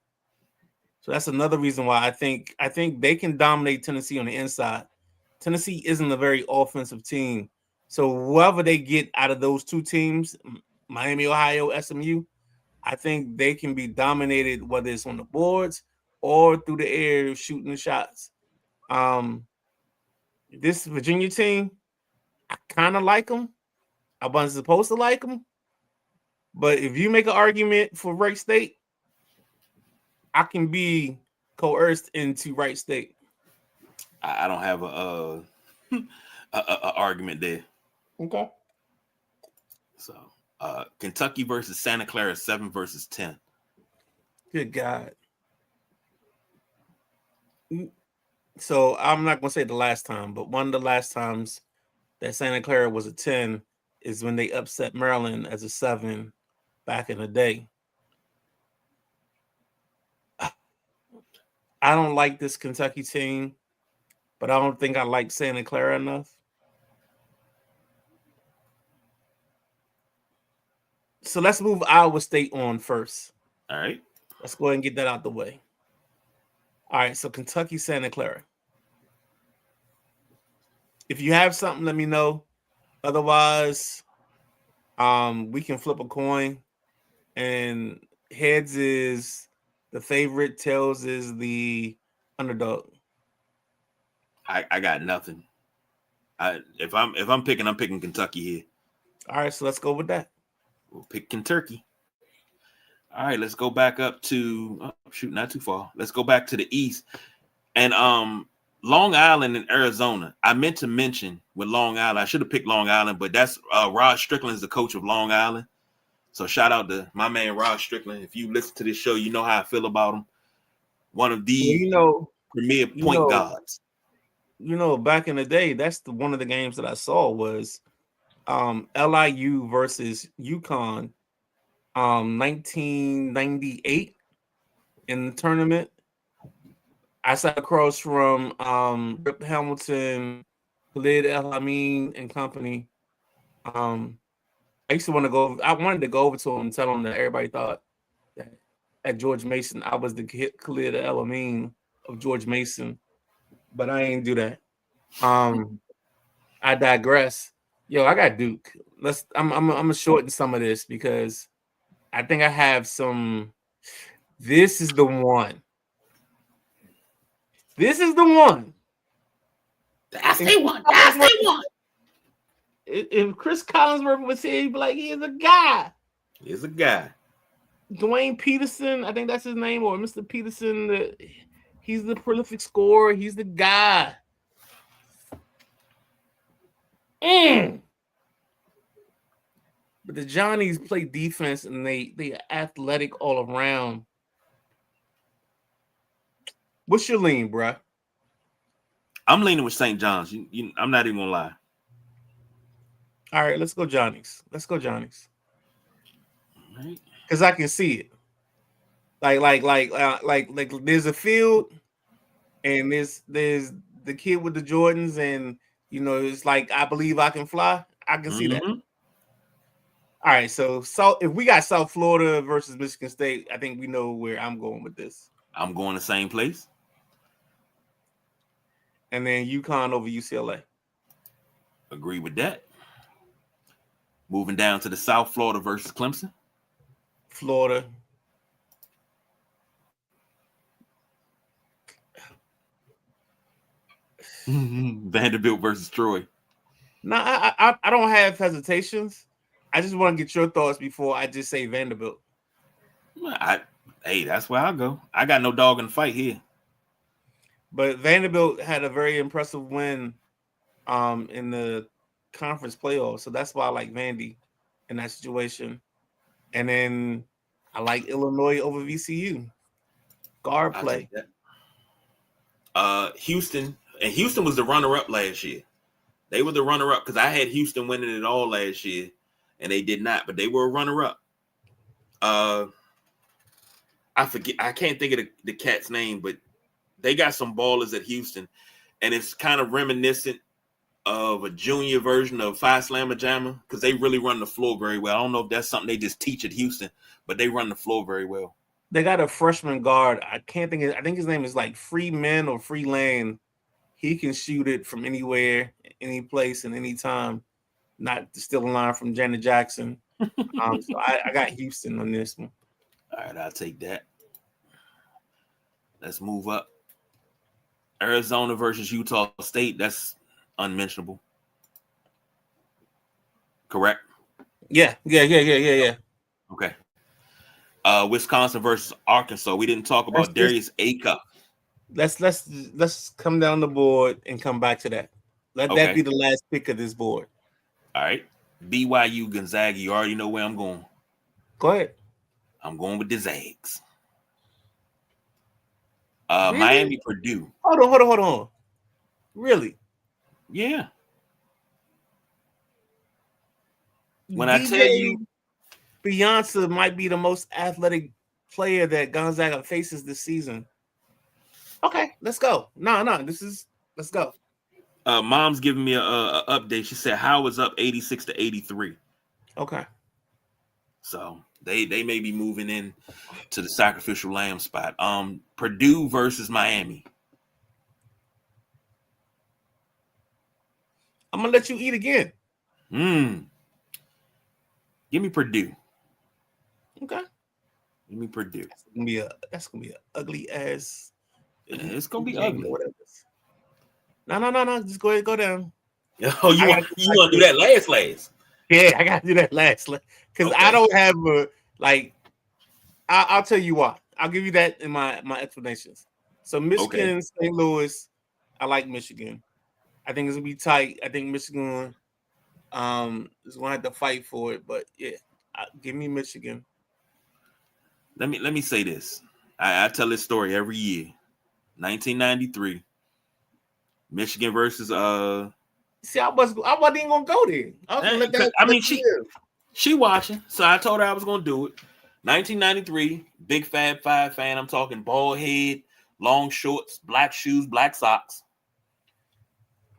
[SPEAKER 1] So that's another reason why I think they can dominate Tennessee on the inside. Tennessee isn't a very offensive team. So whoever they get out of those two teams, Miami, Ohio, SMU, I think they can be dominated whether it's on the boards or through the air shooting the shots. Um, this Virginia team, I kind of like them. I wasn't supposed to like them, but if you make an argument for Wright State, I can be coerced into Wright State.
[SPEAKER 2] I don't have a argument there.
[SPEAKER 1] Okay.
[SPEAKER 2] So Kentucky versus Santa Clara, 7-10.
[SPEAKER 1] Good God. So I'm not gonna say the last time, but one of the last times that Santa Clara was a 10 is when they upset Maryland as a 7 back in the day. I don't like this Kentucky team, but I don't think I like Santa Clara enough. So let's move Iowa State on first.
[SPEAKER 2] All right.
[SPEAKER 1] Let's go ahead and get that out the way. All right, so Kentucky, Santa Clara. If you have something, let me know. Otherwise, we can flip a coin, and heads is the favorite, tails is the underdog.
[SPEAKER 2] I got nothing. If I'm picking, I'm picking Kentucky here.
[SPEAKER 1] All right, so let's go with that.
[SPEAKER 2] We'll pick Kentucky. All right, let's go back up to shoot, not too far. Let's go back to the east. And Long Island and Arizona. I meant to mention with Long Island, I should have picked Long Island, but that's Rod Strickland is the coach of Long Island. So shout out to my man Rod Strickland. If you listen to this show, you know how I feel about him. One of
[SPEAKER 1] Well,
[SPEAKER 2] the premier
[SPEAKER 1] you
[SPEAKER 2] point
[SPEAKER 1] know,
[SPEAKER 2] guards.
[SPEAKER 1] back in the day, that's one of the games that I saw was LIU versus UConn 1998 in the tournament. I sat across from Rip Hamilton, Khalid El Amin, and company. Um, I used to want to go. I wanted to go over to him and tell him that everybody thought that at George Mason I was the Khalid El Amin of George Mason, but I ain't do that. I digress. Yo, I got Duke. I'm gonna shorten some of this because I think I have some. This is the one. This is the one.
[SPEAKER 2] That's
[SPEAKER 1] If
[SPEAKER 2] they
[SPEAKER 1] Chris
[SPEAKER 2] want. That's they
[SPEAKER 1] Collinsworth,
[SPEAKER 2] want.
[SPEAKER 1] if Chris Collinsworth was here, he'd be like, he's a guy.
[SPEAKER 2] Here's a guy.
[SPEAKER 1] Dwayne Peterson, I think that's his name, or Mr. Peterson. He's the prolific scorer. He's the guy. But the Johnnies play defense and they athletic all around. What's your lean, bruh?
[SPEAKER 2] I'm leaning with St. John's. I'm not even gonna lie.
[SPEAKER 1] All right, let's go Johnnies. Let's go Johnnies.
[SPEAKER 2] All right.
[SPEAKER 1] Because I can see it. Like there's a field and there's the kid with the Jordans and it's like I believe I can fly. I can see that.
[SPEAKER 2] Mm-hmm.
[SPEAKER 1] All right, so if we got South Florida versus Michigan State, I think we know where I'm going with this.
[SPEAKER 2] I'm going the same place.
[SPEAKER 1] And then UConn over UCLA.
[SPEAKER 2] Agree with that. Moving down to the South, Florida versus Clemson.
[SPEAKER 1] Florida.
[SPEAKER 2] Vanderbilt versus Troy.
[SPEAKER 1] No, I don't have hesitations. I just want to get your thoughts before I just say Vanderbilt.
[SPEAKER 2] Hey, that's where I'll go. I got no dog in the fight here.
[SPEAKER 1] But Vanderbilt had a very impressive win in the conference playoffs. So that's why I like Vandy in that situation. And then I like Illinois over VCU. Guard
[SPEAKER 2] I'll
[SPEAKER 1] play.
[SPEAKER 2] take that. Houston, and Houston was the runner-up last year. They were the runner-up because I had Houston winning it all last year, and they did not, but they were a runner-up. I forget, I can't think of the cat's name, but they got some ballers at Houston, and it's kind of reminiscent of a junior version of Phi Slamma Jamma because they really run the floor very well. I don't know if that's something they just teach at Houston, but they run the floor very well.
[SPEAKER 1] They got a freshman guard. I can't think of, I think his name is like Freeman or Freeland. He can shoot it from anywhere, any place, and any time. Not to steal a line from Janet Jackson. So I got Houston on this one.
[SPEAKER 2] All right, I'll take that. Let's move up. Arizona versus Utah State. That's unmentionable. Correct?
[SPEAKER 1] Yeah.
[SPEAKER 2] Okay. Wisconsin versus Arkansas. We didn't talk about Darius Acuff.
[SPEAKER 1] Let's come down the board and come back to that. Let that be the last pick of this board.
[SPEAKER 2] All right. BYU Gonzaga. You already know where I'm going.
[SPEAKER 1] Go ahead.
[SPEAKER 2] I'm going with the Zags.
[SPEAKER 1] Really?
[SPEAKER 2] Miami Purdue.
[SPEAKER 1] Hold on. Really?
[SPEAKER 2] Yeah. When I tell you,
[SPEAKER 1] Beyonce might be the most athletic player that Gonzaga faces this season. Okay, let's go. No, let's go.
[SPEAKER 2] Mom's giving me a update. She said Howard was up 86 to 83.
[SPEAKER 1] Okay.
[SPEAKER 2] So they may be moving in to the sacrificial lamb spot. Purdue versus Miami.
[SPEAKER 1] I'm gonna let you eat again.
[SPEAKER 2] Give me Purdue.
[SPEAKER 1] Okay.
[SPEAKER 2] Give me Purdue.
[SPEAKER 1] That's gonna be a ugly ass.
[SPEAKER 2] Yeah, it's gonna be ugly.
[SPEAKER 1] No. Just go ahead, go down.
[SPEAKER 2] Oh, you want to do that last?
[SPEAKER 1] Yeah, I gotta do that last because I don't have a like. I'll tell you why. I'll give you that in my explanations. So Michigan, St. Louis, I like Michigan. I think it's gonna be tight. I think Michigan is gonna have to fight for it, but yeah, give me Michigan.
[SPEAKER 2] Let me say this. I tell this story every year. 1993, Michigan versus
[SPEAKER 1] See, I wasn't even gonna go there. I was gonna let that.
[SPEAKER 2] I mean, she watching, so I told her I was gonna do it. 1993, big Fab Five fan. I'm talking bald head, long shorts, black shoes, black socks.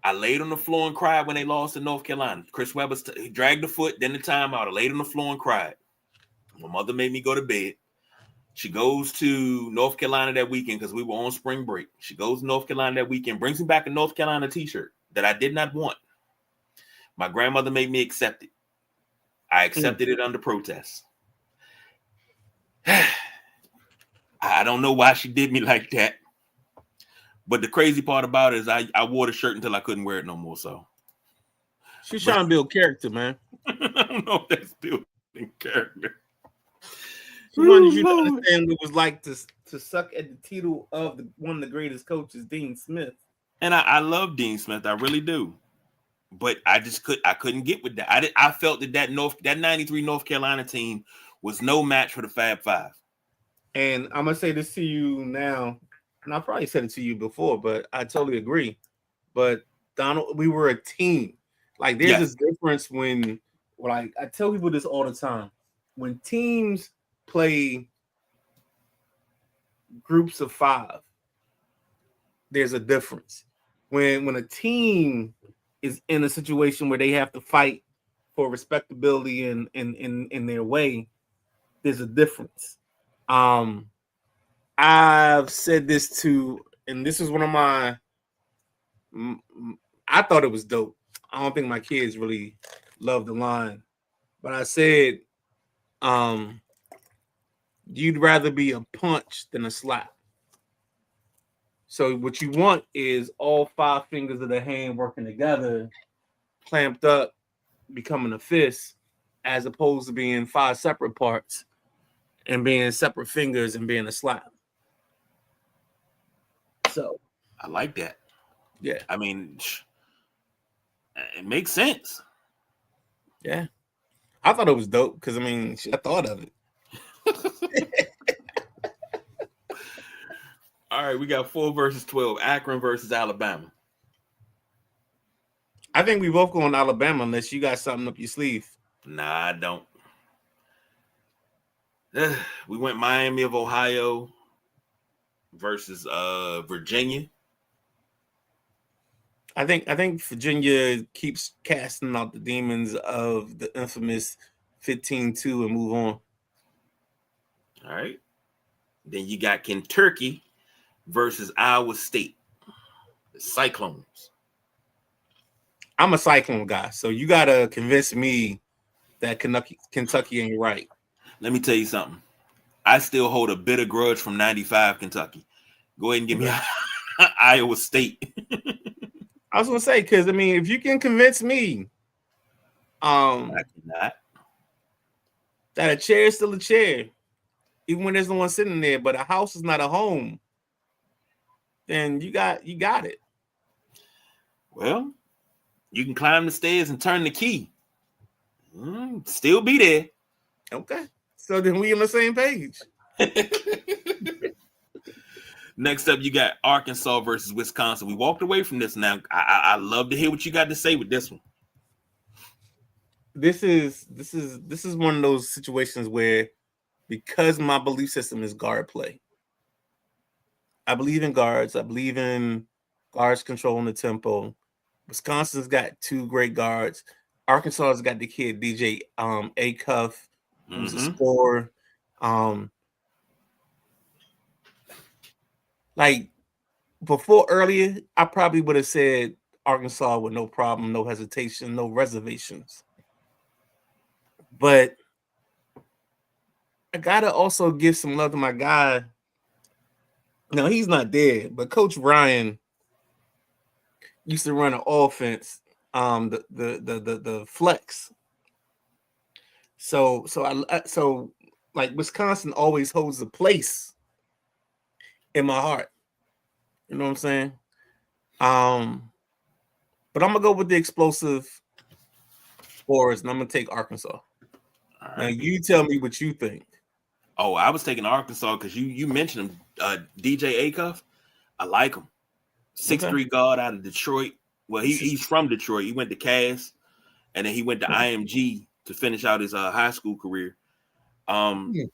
[SPEAKER 2] I laid on the floor and cried when they lost to North Carolina. Chris Webber dragged the foot, then the timeout. I laid on the floor and cried. My mother made me go to bed. She goes to North Carolina that weekend because we were on spring break. She goes to North Carolina that weekend, brings me back a North Carolina t-shirt that I did not want. My grandmother made me accept it. I accepted it under protest. I don't know why she did me like that. But the crazy part about it is I wore the shirt until I couldn't wear it no more. So
[SPEAKER 1] she's trying to build character, man.
[SPEAKER 2] I don't know if that's building character.
[SPEAKER 1] She wanted you to understand what it was like to suck at the title of one of the greatest coaches, Dean Smith.
[SPEAKER 2] And I love Dean Smith, I really do. But I couldn't get with that. I felt that 93 North Carolina team was no match for the Fab Five.
[SPEAKER 1] And I'm gonna say this to you now, and I probably said it to you before, but I totally agree. But Donald, we were a team. Like there's this difference when, like I tell people this all the time, when teams play groups of 5, there's a difference. When a team is in a situation where they have to fight for respectability and in their way, there's a difference. I've said this and this is one of my, I thought it was dope. I don't think my kids really love the line, but I said, you'd rather be a punch than a slap. So what you want is all 5 fingers of the hand working together, clamped up, becoming a fist, as opposed to being 5 separate parts and being separate fingers and being a slap. So
[SPEAKER 2] I like that.
[SPEAKER 1] Yeah.
[SPEAKER 2] I mean, it makes sense.
[SPEAKER 1] Yeah. I thought it was dope because, I mean, I thought of it.
[SPEAKER 2] All right, we got 4 versus 12. Akron versus Alabama.
[SPEAKER 1] I think we both going Alabama unless you got something up your sleeve.
[SPEAKER 2] Nah, I don't. We went Miami of Ohio versus Virginia.
[SPEAKER 1] I think Virginia keeps casting out the demons of the infamous 15-2 and move on.
[SPEAKER 2] All right. Then you got Kentucky versus Iowa State. The Cyclones.
[SPEAKER 1] I'm a Cyclone guy, so you gotta convince me that Kentucky ain't right.
[SPEAKER 2] Let me tell you something. I still hold a bitter grudge from 95 Kentucky. Go ahead and give me Iowa State.
[SPEAKER 1] I was gonna say, because I mean, if you can convince me
[SPEAKER 2] I cannot.
[SPEAKER 1] that a chair is still a chair, even when there's no one sitting there, but a house is not a home, then you got it.
[SPEAKER 2] Well, you can climb the stairs and turn the key. Still be there.
[SPEAKER 1] Okay. So then we on the same page.
[SPEAKER 2] Next up, you got Arkansas versus Wisconsin. We walked away from this now. I love to hear what you got to say with this one.
[SPEAKER 1] This is one of those situations where, because my belief system is guard play, I believe in guards. I believe in guards controlling the tempo. Wisconsin's got 2 great guards. Arkansas has got the kid DJ Acuff, who's a scorer. Like before earlier, I probably would have said Arkansas with no problem, no hesitation, no reservations. But I gotta also give some love to my guy. No, he's not dead, but Coach Ryan used to run an offense, the flex. So like Wisconsin always holds a place in my heart. You know what I'm saying? But I'm gonna go with the explosive scorers, and I'm gonna take Arkansas. Right. Now you tell me what you think.
[SPEAKER 2] Oh, I was taking Arkansas because you mentioned him, DJ Acuff. I like him. 6'3" guard out of Detroit. Well, he's from Detroit. He went to Cass, and then he went to IMG to finish out his high school career. The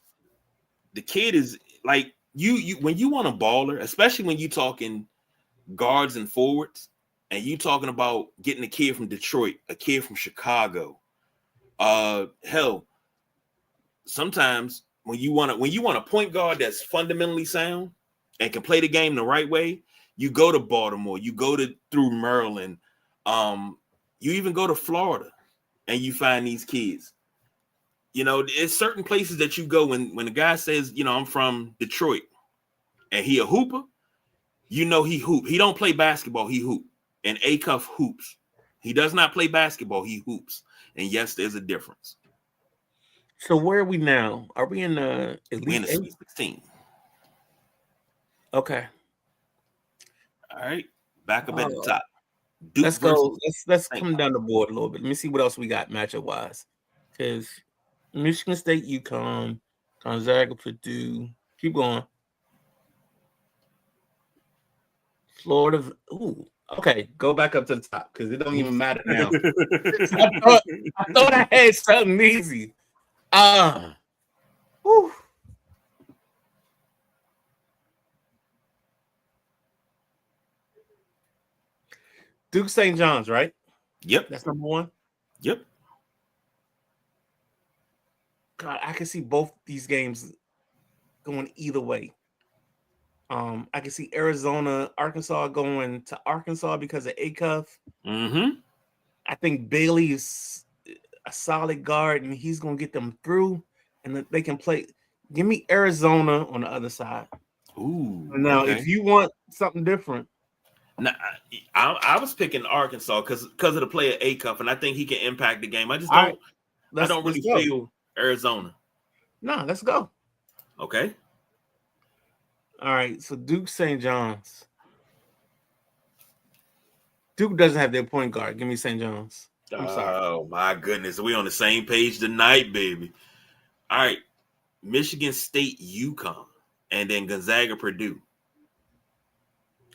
[SPEAKER 2] kid is like you when you want a baller, especially when you talking guards and forwards, and you talking about getting a kid from Detroit, a kid from Chicago. Hell, sometimes when you want a point guard that's fundamentally sound and can play the game the right way, you go to Baltimore, you go through Maryland, you even go to Florida, and you find these kids. You know, it's certain places that you go when the guy says, you know, I'm from Detroit, and he a hooper. You know he hoop. He don't play basketball. He hoop. And Acuff hoops. He does not play basketball. He hoops. And yes, there's a difference.
[SPEAKER 1] So where are we now? Are we in the Elite
[SPEAKER 2] Sweet 16?
[SPEAKER 1] Okay.
[SPEAKER 2] All right. Back up at the top.
[SPEAKER 1] Duke let's go. Let's come down the board a little bit. Let me see what else we got matchup wise. Because Michigan State, UConn, Gonzaga, Purdue. Keep going. Florida. Ooh. Okay, go back up to the top because it don't even matter now. I thought I had something easy. Whew. Duke St. John's, right?
[SPEAKER 2] Yep.
[SPEAKER 1] That's number 1?
[SPEAKER 2] Yep.
[SPEAKER 1] God, I can see both these games going either way. I can see Arizona, Arkansas going to Arkansas because of Acuff. I think Bailey is a solid guard, and he's going to get them through, and they can play. Give me Arizona on the other side.
[SPEAKER 2] Ooh.
[SPEAKER 1] Now, if you want something different.
[SPEAKER 2] Now, I was picking Arkansas because of the player Acuff, and I think he can impact the game. I just don't. I don't really feel Arizona.
[SPEAKER 1] No, let's go.
[SPEAKER 2] Okay.
[SPEAKER 1] All right. So Duke St. John's. Duke doesn't have their point guard. Give me St. John's. I'm sorry.
[SPEAKER 2] Oh my goodness, we on the same page tonight, baby. All right, Michigan State, UConn, and then Gonzaga, Purdue.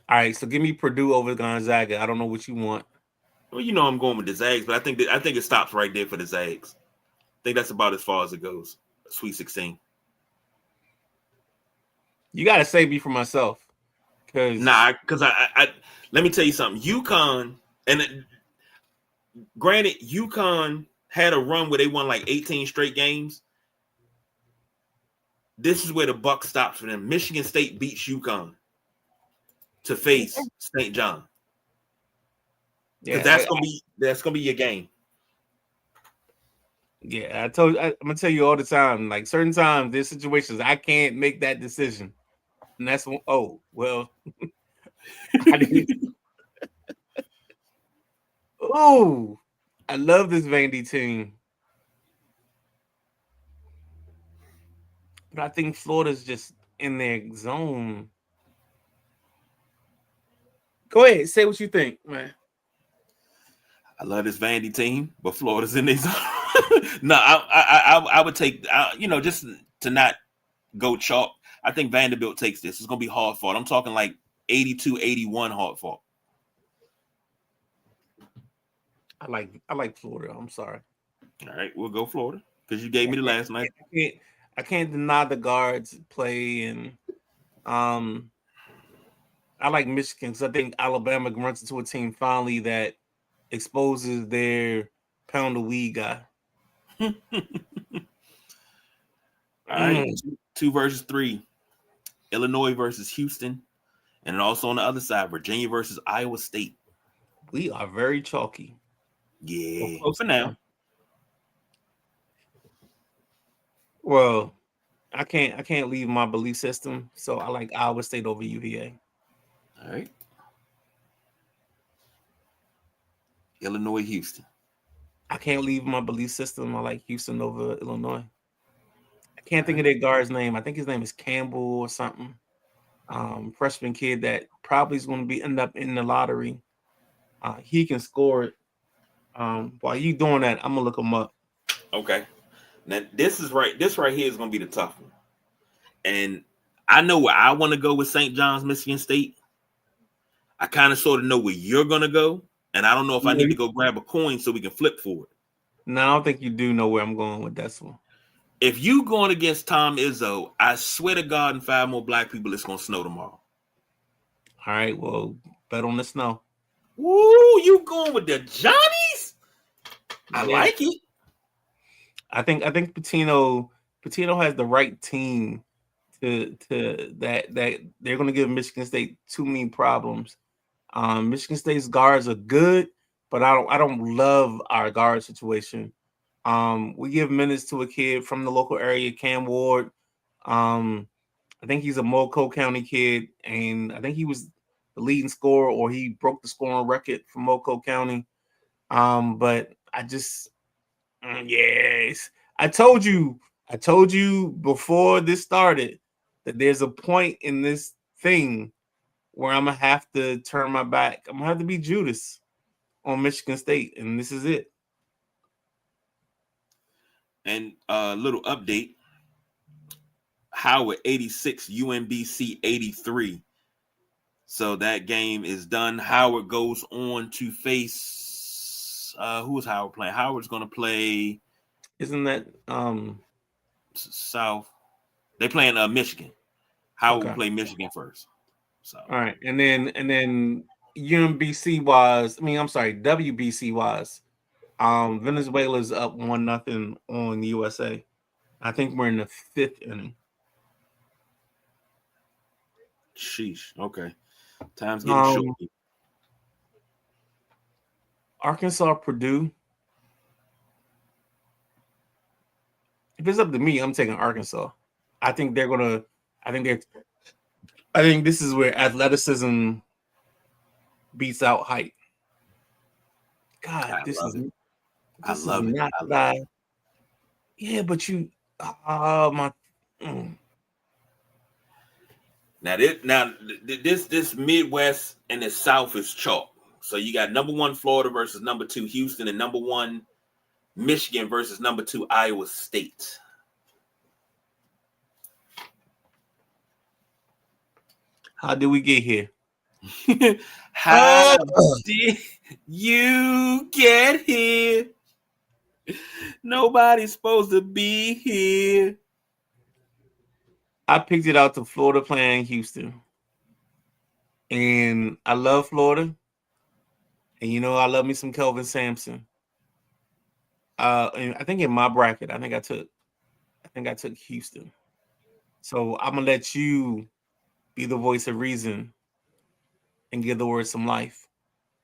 [SPEAKER 1] All right, so give me Purdue over Gonzaga. I don't know what you want.
[SPEAKER 2] Well, I'm going with the Zags, but I think it stops right there for the Zags. I think that's about as far as it goes. Sweet 16.
[SPEAKER 1] You got to save me for myself, because
[SPEAKER 2] Because I let me tell you something. UConn, and granted, UConn had a run where they won like 18 straight games. This is where the buck stops for them. Michigan State beats UConn to face St. John, because
[SPEAKER 1] yeah,
[SPEAKER 2] that's gonna be your game.
[SPEAKER 1] I'm gonna tell you all the time. Like certain times, there's situations I can't make that decision, and that's when, oh well. I didn't. Oh, I love this Vandy team, but I think Florida's just in their zone. Go ahead, say what you think, man.
[SPEAKER 2] I love this Vandy team, but Florida's in these. No, I would take just to not go chalk. I think Vanderbilt takes this. It's gonna be hard fought. I'm talking like 82-81 hard fought.
[SPEAKER 1] I like Florida. I'm sorry.
[SPEAKER 2] All right, we'll go Florida because you gave me the last night.
[SPEAKER 1] I can't deny the guards play, and um I like Michigan because I think Alabama runs into a team finally that exposes their pound of weed guy.
[SPEAKER 2] All right, 2 versus 3. Illinois versus Houston, and also on the other side, Virginia versus Iowa State.
[SPEAKER 1] We are very chalky.
[SPEAKER 2] Yeah, for now.
[SPEAKER 1] Well, I can't leave my belief system, so I like Iowa State over UVA.
[SPEAKER 2] All right. Illinois, Houston.
[SPEAKER 1] I can't leave my belief system. I like Houston over Illinois. I can't think of their guard's name. I think his name is Campbell or something. Freshman kid that probably is going to end up in the lottery. He can score it. While you doing that, I'm gonna look him up.
[SPEAKER 2] Okay. Now this right here is gonna be the tough one. And I know where I want to go with St. John's, Michigan State. I kind of sort of know where you're gonna go. And I don't know if I need to go grab a coin so we can flip forward.
[SPEAKER 1] No, I don't think you do know where I'm going with this one.
[SPEAKER 2] If you going against Tom Izzo, I swear to God, and 5 more black people, it's gonna snow tomorrow.
[SPEAKER 1] All right, well, bet on the snow.
[SPEAKER 2] Woo, you going with the Johnnies? I like it.
[SPEAKER 1] I think Pitino has the right team to that they're going to give Michigan State too many problems. Michigan State's guards are good, but I don't love our guard situation. We give minutes to a kid from the local area, Cam Ward. I think he's a Moco County kid, and I think he was the leading scorer, or he broke the scoring record for Moco County. But I just, yes, I told you before this started that there's a point in this thing where I'm gonna have to turn my back. I'm gonna have to be Judas on Michigan State, and this is it.
[SPEAKER 2] And a little update. Howard 86, UMBC 83. So that game is done. Howard goes on to face who is Howard playing? Howard's gonna play.
[SPEAKER 1] Isn't that
[SPEAKER 2] South? They playing Michigan. Howard will play Michigan first. So
[SPEAKER 1] all right, and then UMBC was, WBC was. Venezuela's up 1-0 on the USA. I think we're in the 5th inning.
[SPEAKER 2] Sheesh. Okay. Time's getting short.
[SPEAKER 1] Arkansas, Purdue. If it's up to me, I'm taking Arkansas. I think this is where athleticism beats out height. God, this is not bad. Yeah, but you, my.
[SPEAKER 2] Now this Midwest and the South is chalk. So you got number 1 Florida versus number 2 Houston, and number 1 Michigan versus number 2 Iowa State.
[SPEAKER 1] How did we get here?
[SPEAKER 2] How did you get here? Nobody's supposed to be here.
[SPEAKER 1] I picked it out to Florida playing Houston. And I love Florida. And you know I love me some Kelvin Sampson. And I think in my bracket, I took Houston. So I'm gonna let you be the voice of reason and give the word some life.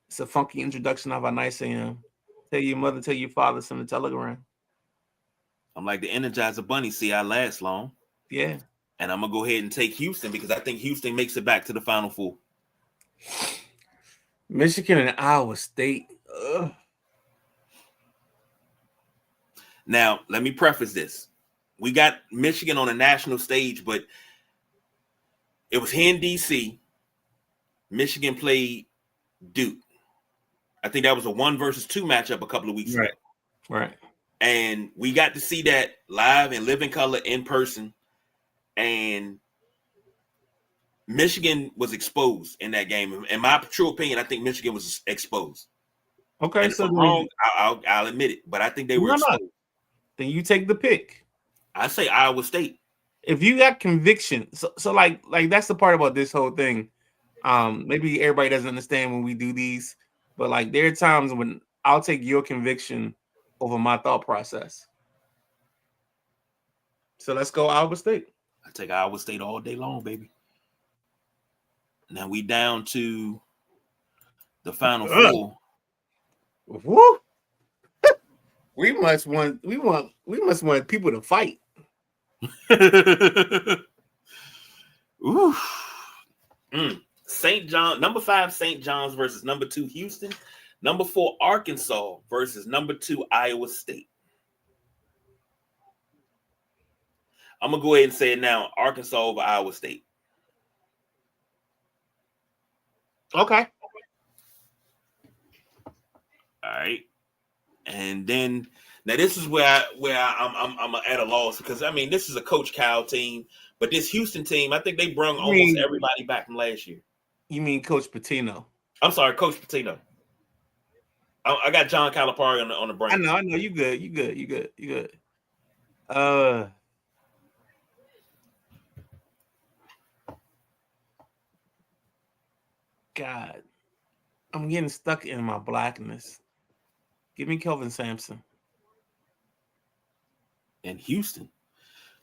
[SPEAKER 1] It's a funky introduction of how nice I am. Tell your mother, tell your father, send a telegram.
[SPEAKER 2] I'm like the Energizer Bunny. See, I last long.
[SPEAKER 1] Yeah.
[SPEAKER 2] And I'm gonna go ahead and take Houston because I think Houston makes it back to the Final Four.
[SPEAKER 1] Michigan and Iowa State. Ugh.
[SPEAKER 2] Now, let me preface this. We got Michigan on a national stage, but it was here in DC. Michigan played Duke. I think that was a 1-2 matchup a couple of weeks ago.
[SPEAKER 1] Right.
[SPEAKER 2] And we got to see that live and live in color in person. And Michigan was exposed in that game. In my true opinion, I think Michigan was exposed.
[SPEAKER 1] Okay,
[SPEAKER 2] and
[SPEAKER 1] so
[SPEAKER 2] if I'm wrong, I'll admit it, but I think they were exposed.
[SPEAKER 1] Then you take the pick.
[SPEAKER 2] I say Iowa State.
[SPEAKER 1] If you got conviction, so like that's the part about this whole thing. Maybe everybody doesn't understand when we do these, but like there are times when I'll take your conviction over my thought process. So let's go Iowa State.
[SPEAKER 2] I take Iowa State all day long, baby. Now we down to the Final Four.
[SPEAKER 1] Woo! We must want people to fight.
[SPEAKER 2] Ooh. St. John, number 5, St. John's versus number 2, Houston. Number 4, Arkansas versus number 2, Iowa State. I'm gonna go ahead and say it now: Arkansas over Iowa State.
[SPEAKER 1] Okay.
[SPEAKER 2] All right. And then now this is where I'm at a loss because I mean this is a Coach Cal team, but this Houston team, I think they brung almost everybody back from last year.
[SPEAKER 1] You mean Coach Pitino?
[SPEAKER 2] I'm sorry, Coach Pitino. I got John Calipari on the brain.
[SPEAKER 1] I know. You good. God, I'm getting stuck in my blackness. Give me Kelvin Sampson.
[SPEAKER 2] And Houston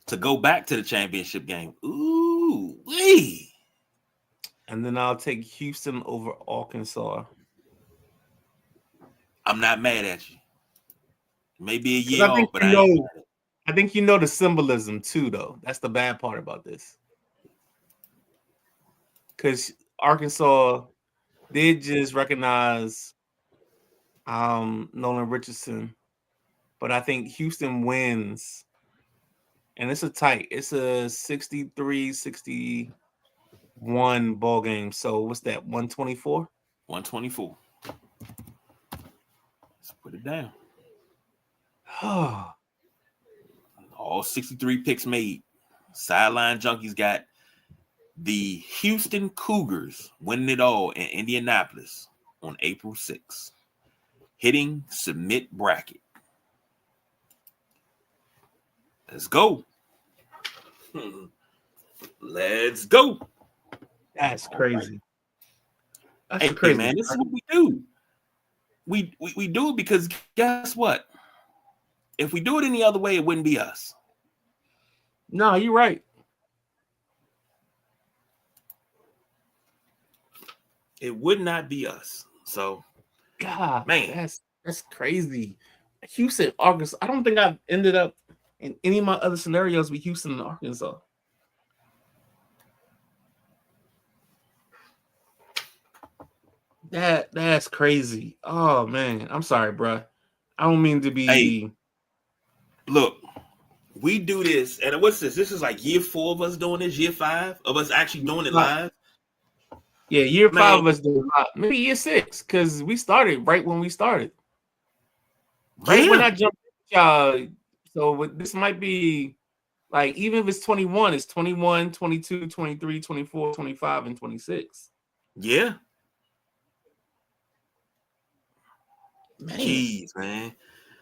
[SPEAKER 2] to go back to the championship game. Ooh, wee.
[SPEAKER 1] And then I'll take Houston over Arkansas.
[SPEAKER 2] I'm not mad at you. Maybe a year off, but I
[SPEAKER 1] think you know the symbolism too, though. That's the bad part about this. Because Arkansas did just recognize Nolan Richardson, but I think Houston wins. And it's a 63-61 ball game. So what's that? 124?
[SPEAKER 2] 124. Let's put it down. All 63 picks made. Sideline Junkies got the Houston Cougars winning it all in Indianapolis on April 6th. Hitting submit bracket. Let's go. Let's go.
[SPEAKER 1] That's crazy.
[SPEAKER 2] That's crazy, man. This is what we do. We do it because guess what? If we do it any other way, it wouldn't be us.
[SPEAKER 1] No, you're right.
[SPEAKER 2] It would not be us. So,
[SPEAKER 1] God,
[SPEAKER 2] man,
[SPEAKER 1] that's crazy. Houston, Arkansas. I don't think I've ended up in any of my other scenarios with Houston and Arkansas. That's crazy. Oh man, I'm sorry, bro. I don't mean to be.
[SPEAKER 2] Hey, look, we do this, and what's this? This is like year 4 of us doing this. Year 5 of us actually doing it live.
[SPEAKER 1] Yeah, year 5 of us doing it live. Maybe year 6 because we started right when we started. Right when I jumped in, y'all. So this might be like even if it's 21, it's 21, 22, 23, 24, 25, and 26.
[SPEAKER 2] Yeah.
[SPEAKER 1] Man.
[SPEAKER 2] Jeez, man.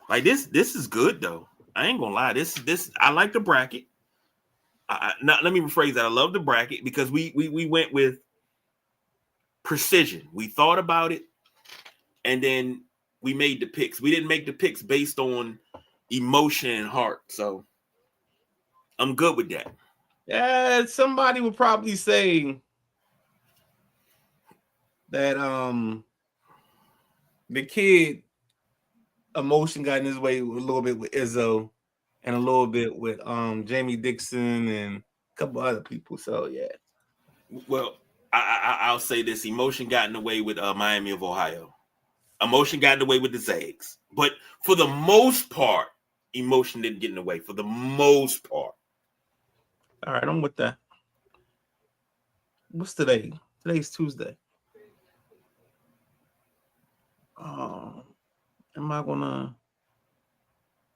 [SPEAKER 2] Like this is good though. I ain't gonna lie. This I like the bracket. Now, let me rephrase that. I love the bracket because we went with precision. We thought about it, and then we made the picks. We didn't make the picks based on emotion and heart. So I'm good with that.
[SPEAKER 1] Yeah, somebody would probably say that the kid emotion got in his way a little bit with Izzo and a little bit with Jamie Dixon and a couple other people. So yeah.
[SPEAKER 2] Well, I'll say this: emotion got in the way with Miami of Ohio. Emotion got in the way with the Zags, but for the most part, emotion didn't get in the way. For the most part.
[SPEAKER 1] All right, I'm with that. What's today? Today's Tuesday. Am I gonna?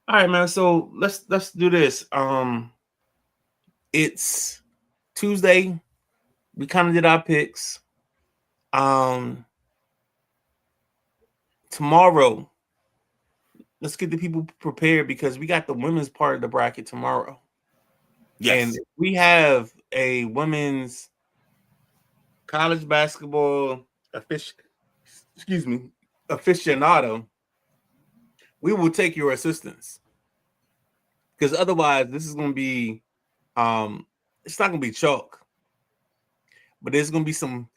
[SPEAKER 1] All right, man. So let's do this. It's Tuesday. We kind of did our picks. Tomorrow, let's get the people prepared because we got the women's part of the bracket tomorrow.
[SPEAKER 2] Yes.
[SPEAKER 1] And we have a women's college basketball aficionado. We will take your assistance because otherwise, this is going to be it's not going to be chalk, but there's going to be some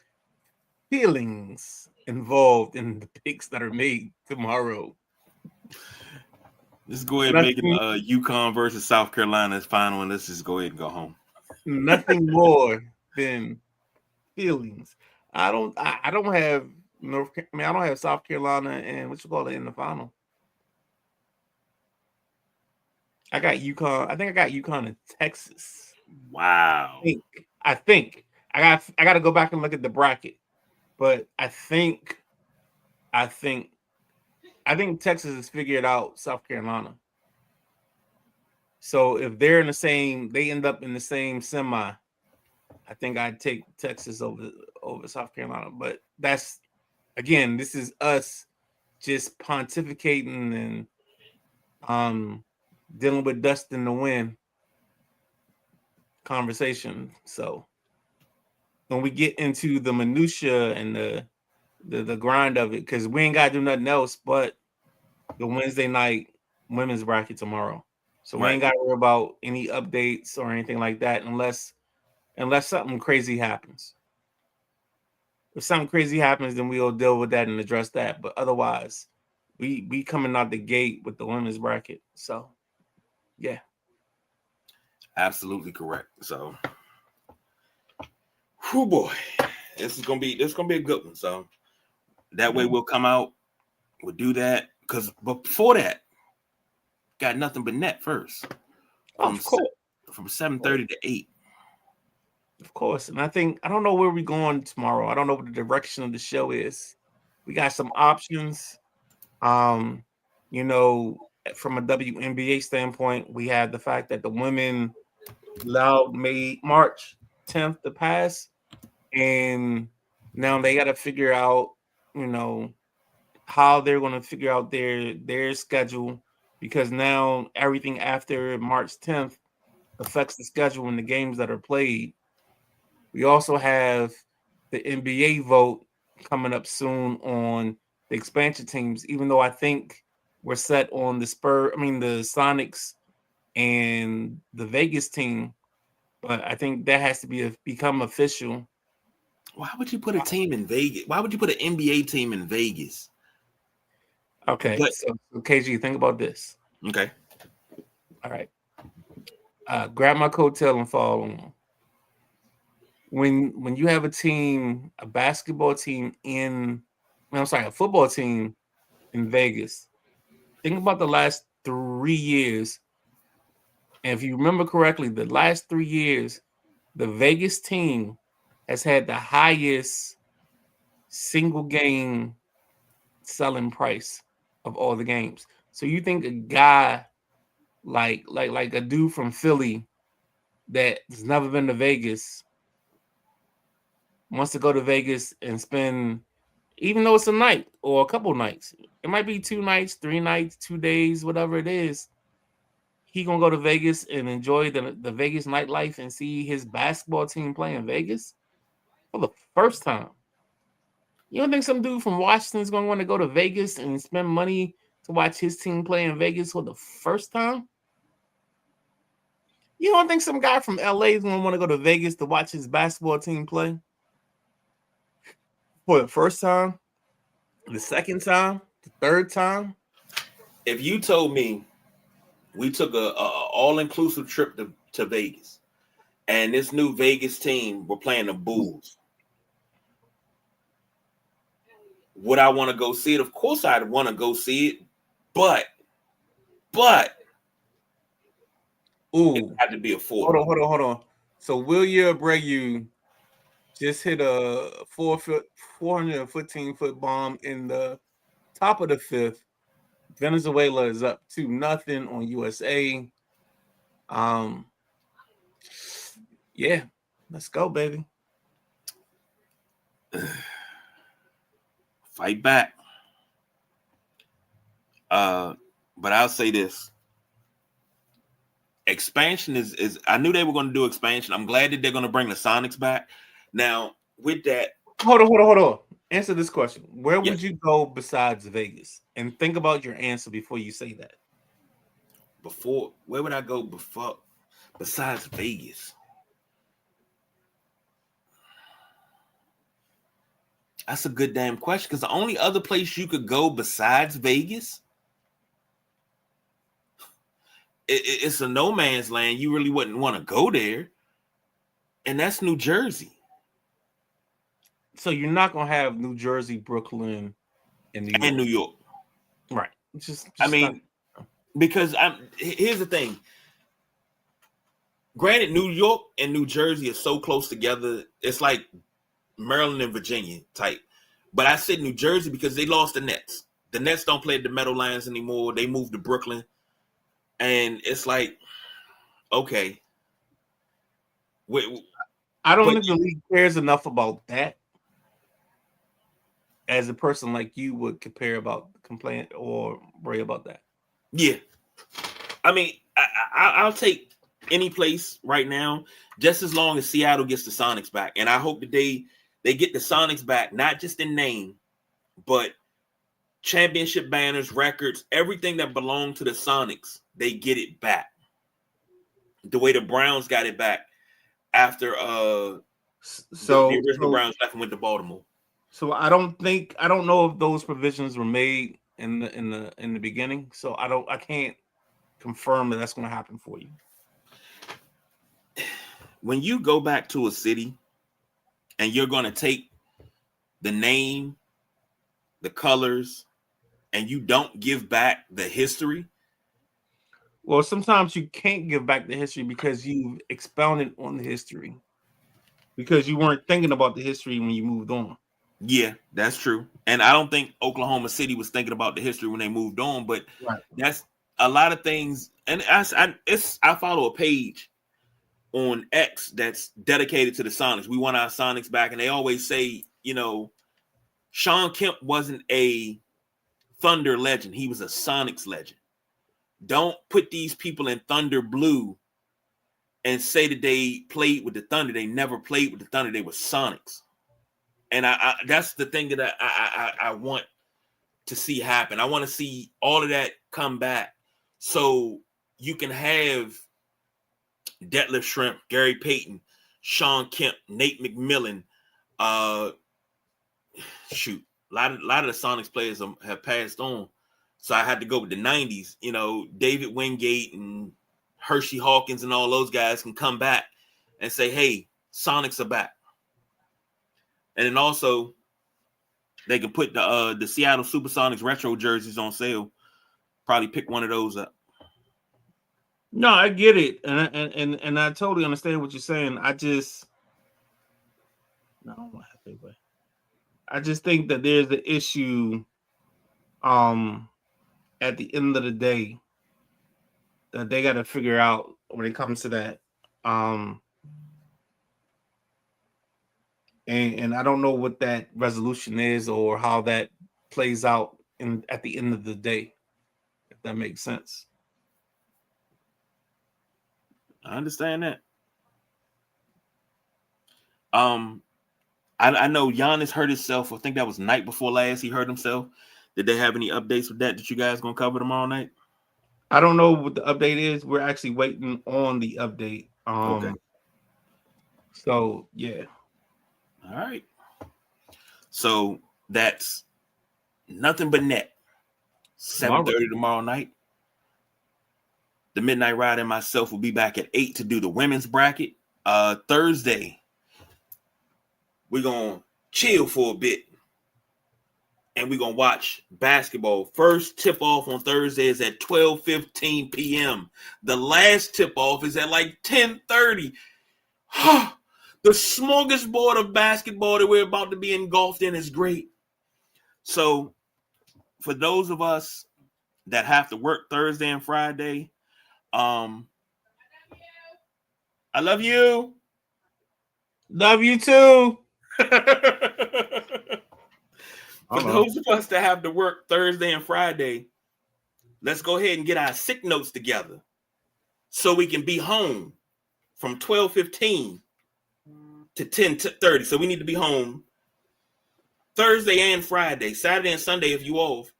[SPEAKER 1] feelings involved in the picks that are made tomorrow.
[SPEAKER 2] Let's go ahead and make it UConn versus South Carolina's final, and let's just go ahead and go home.
[SPEAKER 1] Nothing more than feelings. I don't have I don't have South Carolina and what you call it in the final. I got UConn. I think I got UConn in Texas.
[SPEAKER 2] Wow.
[SPEAKER 1] I think I got to go back and look at the bracket, but I think Texas has figured out South Carolina. So if they're in the same, they end up in the same semi. I think I'd take Texas over South Carolina. But that's again, this is us just pontificating and dealing with dust in the wind conversation. So when we get into the minutia and the grind of it, because we ain't gotta do nothing else but the Wednesday night women's bracket tomorrow. So we ain't got to worry about any updates or anything like that unless something crazy happens. If something crazy happens, then we'll deal with that and address that. But otherwise, we coming out the gate with the women's bracket. So yeah.
[SPEAKER 2] Absolutely correct. So whew boy. This is gonna be a good one. So that way we'll come out, we'll do that. But before that, got nothing but net first. From 7:30 to 8.
[SPEAKER 1] Of course. And I don't know where we're going tomorrow. I don't know what the direction of the show is. We got some options. You know, from a WNBA standpoint, we had the fact that the women allowed March 10th to pass. And now they got to figure out, you know, how they're going to figure out their schedule because now everything after March 10th affects the schedule and the games that are played. We also have the NBA vote coming up soon on the expansion teams, even though I think we're set on the Sonics and the Vegas team, but I think that has to become official.
[SPEAKER 2] Why would you put a team in Vegas? Why would you put an NBA team in Vegas?
[SPEAKER 1] Okay, so KG, think about this.
[SPEAKER 2] Okay.
[SPEAKER 1] All right. Grab my coattail and follow on. When you have a basketball team a football team in Vegas, think about the last 3 years. And if you remember correctly, the last 3 years, the Vegas team has had the highest single game selling price of all the games. So you think a guy like a dude from Philly that has never been to Vegas wants to go to Vegas and spend, even though it's a night or a couple nights, it might be 2 nights, 3 nights, 2 days, whatever it is. He gonna go to Vegas and enjoy the Vegas nightlife and see his basketball team play in Vegas for the first time. You don't think some dude from Washington is gonna want to go to Vegas and spend money to watch his team play in Vegas for the first time? You don't think some guy from LA is gonna want to go to Vegas to watch his basketball team play for the first time, the second time, the third time?
[SPEAKER 2] If you told me we took a all-inclusive trip to Vegas and this new Vegas team were playing the Bulls, would I want to go see it? Of course I'd want to go see it, but it
[SPEAKER 1] Ooh,
[SPEAKER 2] had to be affordable.
[SPEAKER 1] hold on. So William Abreu just hit a 414 foot bomb in the top of the fifth. Venezuela is up 2-0 on USA. Um, yeah, let's go, baby.
[SPEAKER 2] Fight back. But I'll say this. Expansion is I knew they were going to do expansion. I'm glad that they're going to bring the Sonics back. Now, with that,
[SPEAKER 1] Hold on. Answer this question. Where
[SPEAKER 2] yeah,
[SPEAKER 1] would you go besides Vegas? And think about your answer before you say that.
[SPEAKER 2] where would I go besides Vegas? That's a good damn question, because the only other place you could go besides Vegas, it's a no man's land. You really wouldn't want to go there, and that's New Jersey.
[SPEAKER 1] So you're not gonna have New Jersey, Brooklyn, and New
[SPEAKER 2] And
[SPEAKER 1] York,
[SPEAKER 2] New York.
[SPEAKER 1] right?
[SPEAKER 2] I
[SPEAKER 1] Just not.
[SPEAKER 2] mean, because here's the thing. Granted, New York and New Jersey are so close together. It's like Maryland and Virginia type. But I said New Jersey because they lost the Nets. The Nets don't play at the Meadowlands anymore. They moved to Brooklyn. And it's like, okay.
[SPEAKER 1] I don't
[SPEAKER 2] But
[SPEAKER 1] think the league cares enough about that as a person like you would complain or worry about that.
[SPEAKER 2] yeah, I mean, I'll take any place right now, just as long as Seattle gets the Sonics back. And I hope that they get the Sonics back, not just in name, but championship banners, records, everything that belonged to the Sonics, they get it back. The way the Browns got it back after the original Browns left and went to Baltimore.
[SPEAKER 1] So I don't know if those provisions were made in the beginning. So I can't confirm that that's going to happen for you.
[SPEAKER 2] When you go back to a city and you're going to take the name, the colors, and you don't give back the history.
[SPEAKER 1] Well, sometimes you can't give back the history because you've expounded on the history because you weren't thinking about the history when you moved on.
[SPEAKER 2] Yeah, that's true. And I don't think Oklahoma City was thinking about the history when they moved on, but
[SPEAKER 1] Right.
[SPEAKER 2] that's a lot of things. And I follow a page on X that's dedicated to the Sonics. We want our Sonics back. And they always say, Sean Kemp wasn't a Thunder legend. He was a Sonics legend. Don't put these people in Thunder Blue and say that they played with the Thunder. They never played with the Thunder. They were Sonics. And I that's the thing that I want to see happen. I want to see all of that come back so you can have Detlef Schrempf, Gary Payton, Sean Kemp, Nate McMillan. Shoot, a lot of the Sonics players have passed on, so I had to go with the '90s. David Wingate and Hershey Hawkins and all those guys can come back and say, "Hey, Sonics are back." And then also, they can put the Seattle Supersonics retro jerseys on sale. Probably pick one of those up.
[SPEAKER 1] No, I get it, and I totally understand what you're saying. I just think that there's the issue. At the end of the day, that they got to figure out when it comes to that. and I don't know what that resolution is or how that plays out at the end of the day, if that makes sense.
[SPEAKER 2] I understand that. I know Giannis hurt himself. I think that was night before last. He hurt himself. Did they have any updates with that you guys gonna cover tomorrow night?
[SPEAKER 1] I don't know what the update is. We're actually waiting on the update.
[SPEAKER 2] Okay.
[SPEAKER 1] So yeah.
[SPEAKER 2] All right. So that's nothing but net. 7:30 tomorrow night. The Midnight Ride and myself will be back at 8 to do the women's bracket. Thursday, we're gonna chill for a bit. And we're gonna watch basketball. First tip off on Thursday is at 12:15 p.m. The last tip off is at like 10:30. The smorgasbord of basketball that we're about to be engulfed in is great. So, for those of us that have to work Thursday and Friday, I love you.
[SPEAKER 1] Love you too.
[SPEAKER 2] For those of us that have to work Thursday and Friday, let's go ahead and get our sick notes together so we can be home from 12:15 to 10:30. So we need to be home Thursday and Friday. Saturday and Sunday, if you off,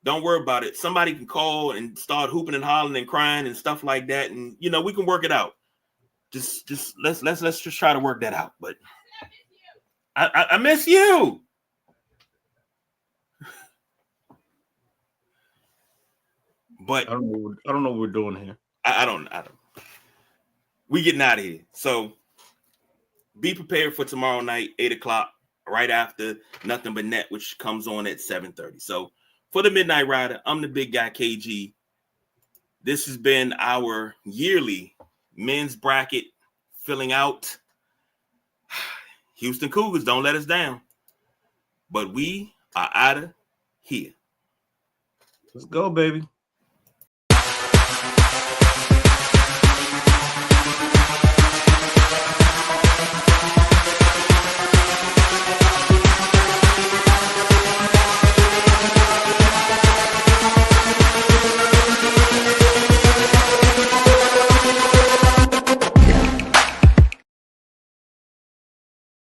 [SPEAKER 2] don't worry about it. Somebody can call and start hooping and hollering and crying and stuff like that, and we can work it out. Just let's just try to work that out. But I miss you. But
[SPEAKER 1] I don't know what we're doing here.
[SPEAKER 2] I don't. We getting out of here. So be prepared for tomorrow night, 8:00, right after Nothing But Net, which comes on at 7:30. So for the Midnight Rider, I'm the big guy, KG. This has been our yearly men's bracket filling out. Houston Cougars, don't let us down. But we are out of here.
[SPEAKER 1] Let's go, baby.